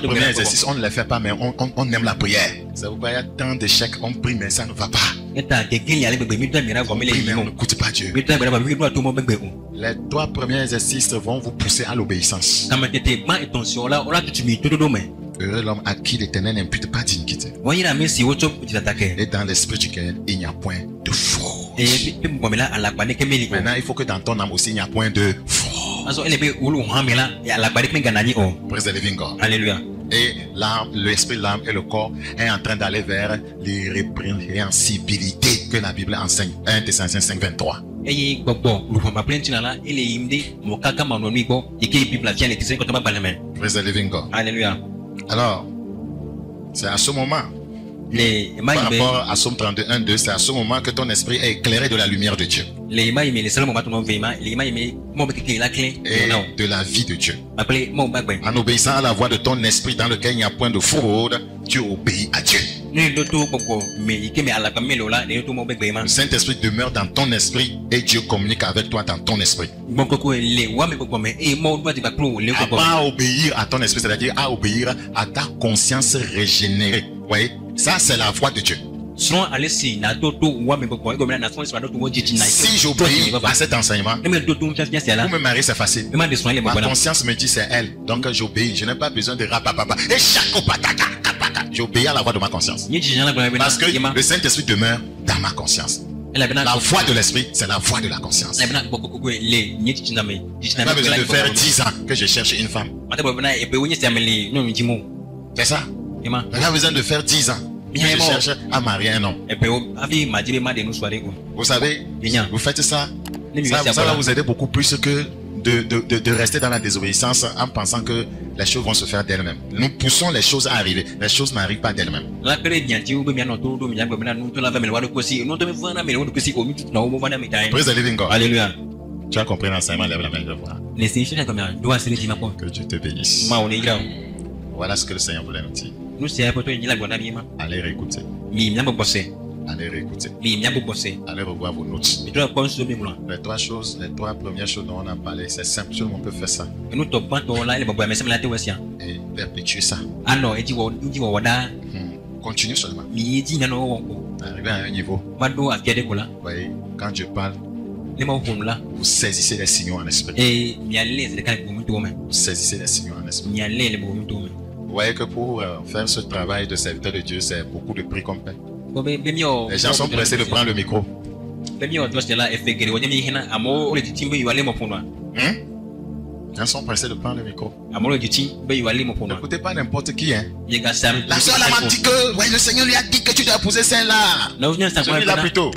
Speaker 2: premiers exercices, on ne les fait pas, mais on aime la prière. Ça vous voyez, il y a tant d'échecs, on prie, mais ça ne va pas. On prie, mais on n'écoute pas Dieu. Les 3 premiers exercices vont vous pousser à l'obéissance. Heureux l'homme à qui l'Éternel n'impute pas d'iniquité. Et dans l'esprit duquel il n'y a point de fraude. Maintenant, il faut que dans ton âme aussi il n'y a point de fraude. Praise the living God.
Speaker 1: Alléluia.
Speaker 2: Et l'esprit, l'âme et le corps est en train d'aller vers l'irrépréhensibilité que la Bible enseigne. 1 Thessaloniciens 5, 23. Praise the living God.
Speaker 1: Alléluia.
Speaker 2: Alors, c'est à ce moment, par rapport à Psaume 32, 1, 2, c'est à ce moment que ton esprit est éclairé de la lumière de Dieu. Et de la vie de Dieu. En obéissant à la voix de ton esprit dans lequel il n'y a point de fraude, tu obéis à Dieu. Le Saint-Esprit demeure dans ton esprit et Dieu communique avec toi dans ton esprit. À pas obéir à ton esprit, c'est-à-dire à obéir à ta conscience régénérée. Vous voyez, ça c'est la voix de Dieu. Si j'obéis à cet enseignement, pour me marier c'est facile. Ma conscience me dit c'est elle, donc j'obéis. Je n'ai pas besoin de rapapapa. Et j'obéis à la voix de ma conscience. Parce que le Saint-Esprit demeure dans ma conscience. La voix de l'esprit, c'est la voix de la conscience. Je n'ai pas besoin de faire 10 ans que je cherche une femme. C'est ça. Je n'ai pas besoin de faire 10 ans que je cherche à marier un homme. Vous savez, vous faites ça. Ça va vous aider beaucoup plus que de rester dans la désobéissance en pensant que les choses vont se faire d'elles-mêmes. Nous poussons les choses à arriver. Les choses n'arrivent pas d'elles-mêmes. Praise the living God.
Speaker 1: Alléluia.
Speaker 2: Tu as compris l'enseignement, lève la main, je vois. Que Dieu te bénisse. Voilà ce que le Seigneur voulait nous dire. Allez réécouter. Allez réécouter. Allez revoir vos notes. Les 3 premières choses dont on a parlé, c'est simple, tout le monde peut faire ça. Et perpétuer ça. Continue seulement. Arriver à un niveau. Vous voyez, quand Dieu parle, Vous saisissez les signaux en esprit. Vous saisissez les signaux en esprit. Vous voyez que pour faire ce travail de serviteur de Dieu, c'est beaucoup de prix qu'on paie. Les gens sont pressés de prendre le micro. Les gens sont pressés de prendre le micro. N'écoutez pas n'importe qui. Hein. La soeur m'a dit que ouais, le Seigneur lui a dit que tu dois épouser celle-là. Celui-là plutôt.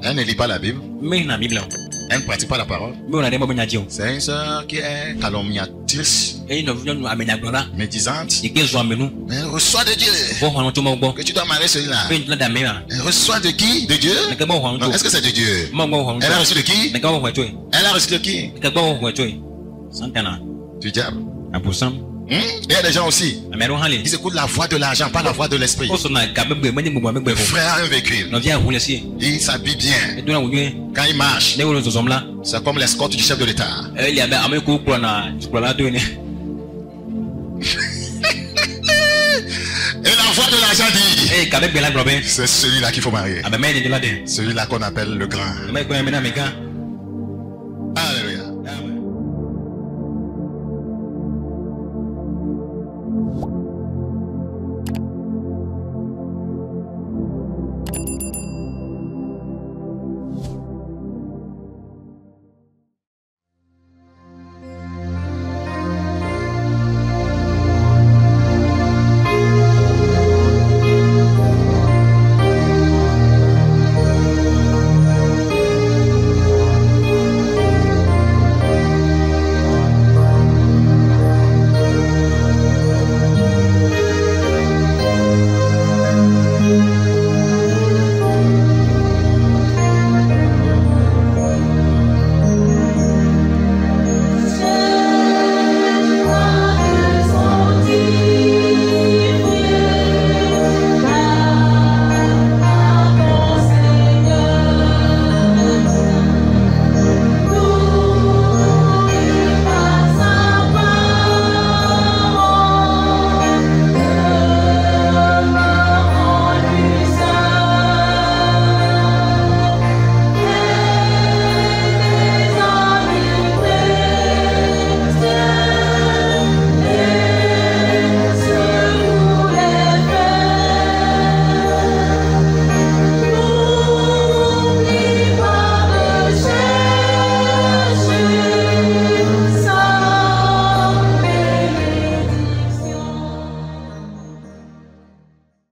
Speaker 2: Elle ne lit pas la Bible. Elle ne pratique pas la parole. C'est une soeur qui est calomniatrice, médisante. Elle reçoit de Dieu que tu dois marier celui-là. Elle reçoit de qui? De Dieu? Non, est-ce que c'est de Dieu? Elle a reçu de qui? Elle a reçu de qui? Du diable. Il y a des gens aussi. Ils écoutent la voix de l'argent, pas la voix de l'esprit. Le frère a un véhicule. Il s'habille bien. Quand il marche, c'est comme l'escorte du chef de l'État. Et la voix de l'argent dit, c'est celui-là qu'il faut marier. Celui-là qu'on appelle le grand.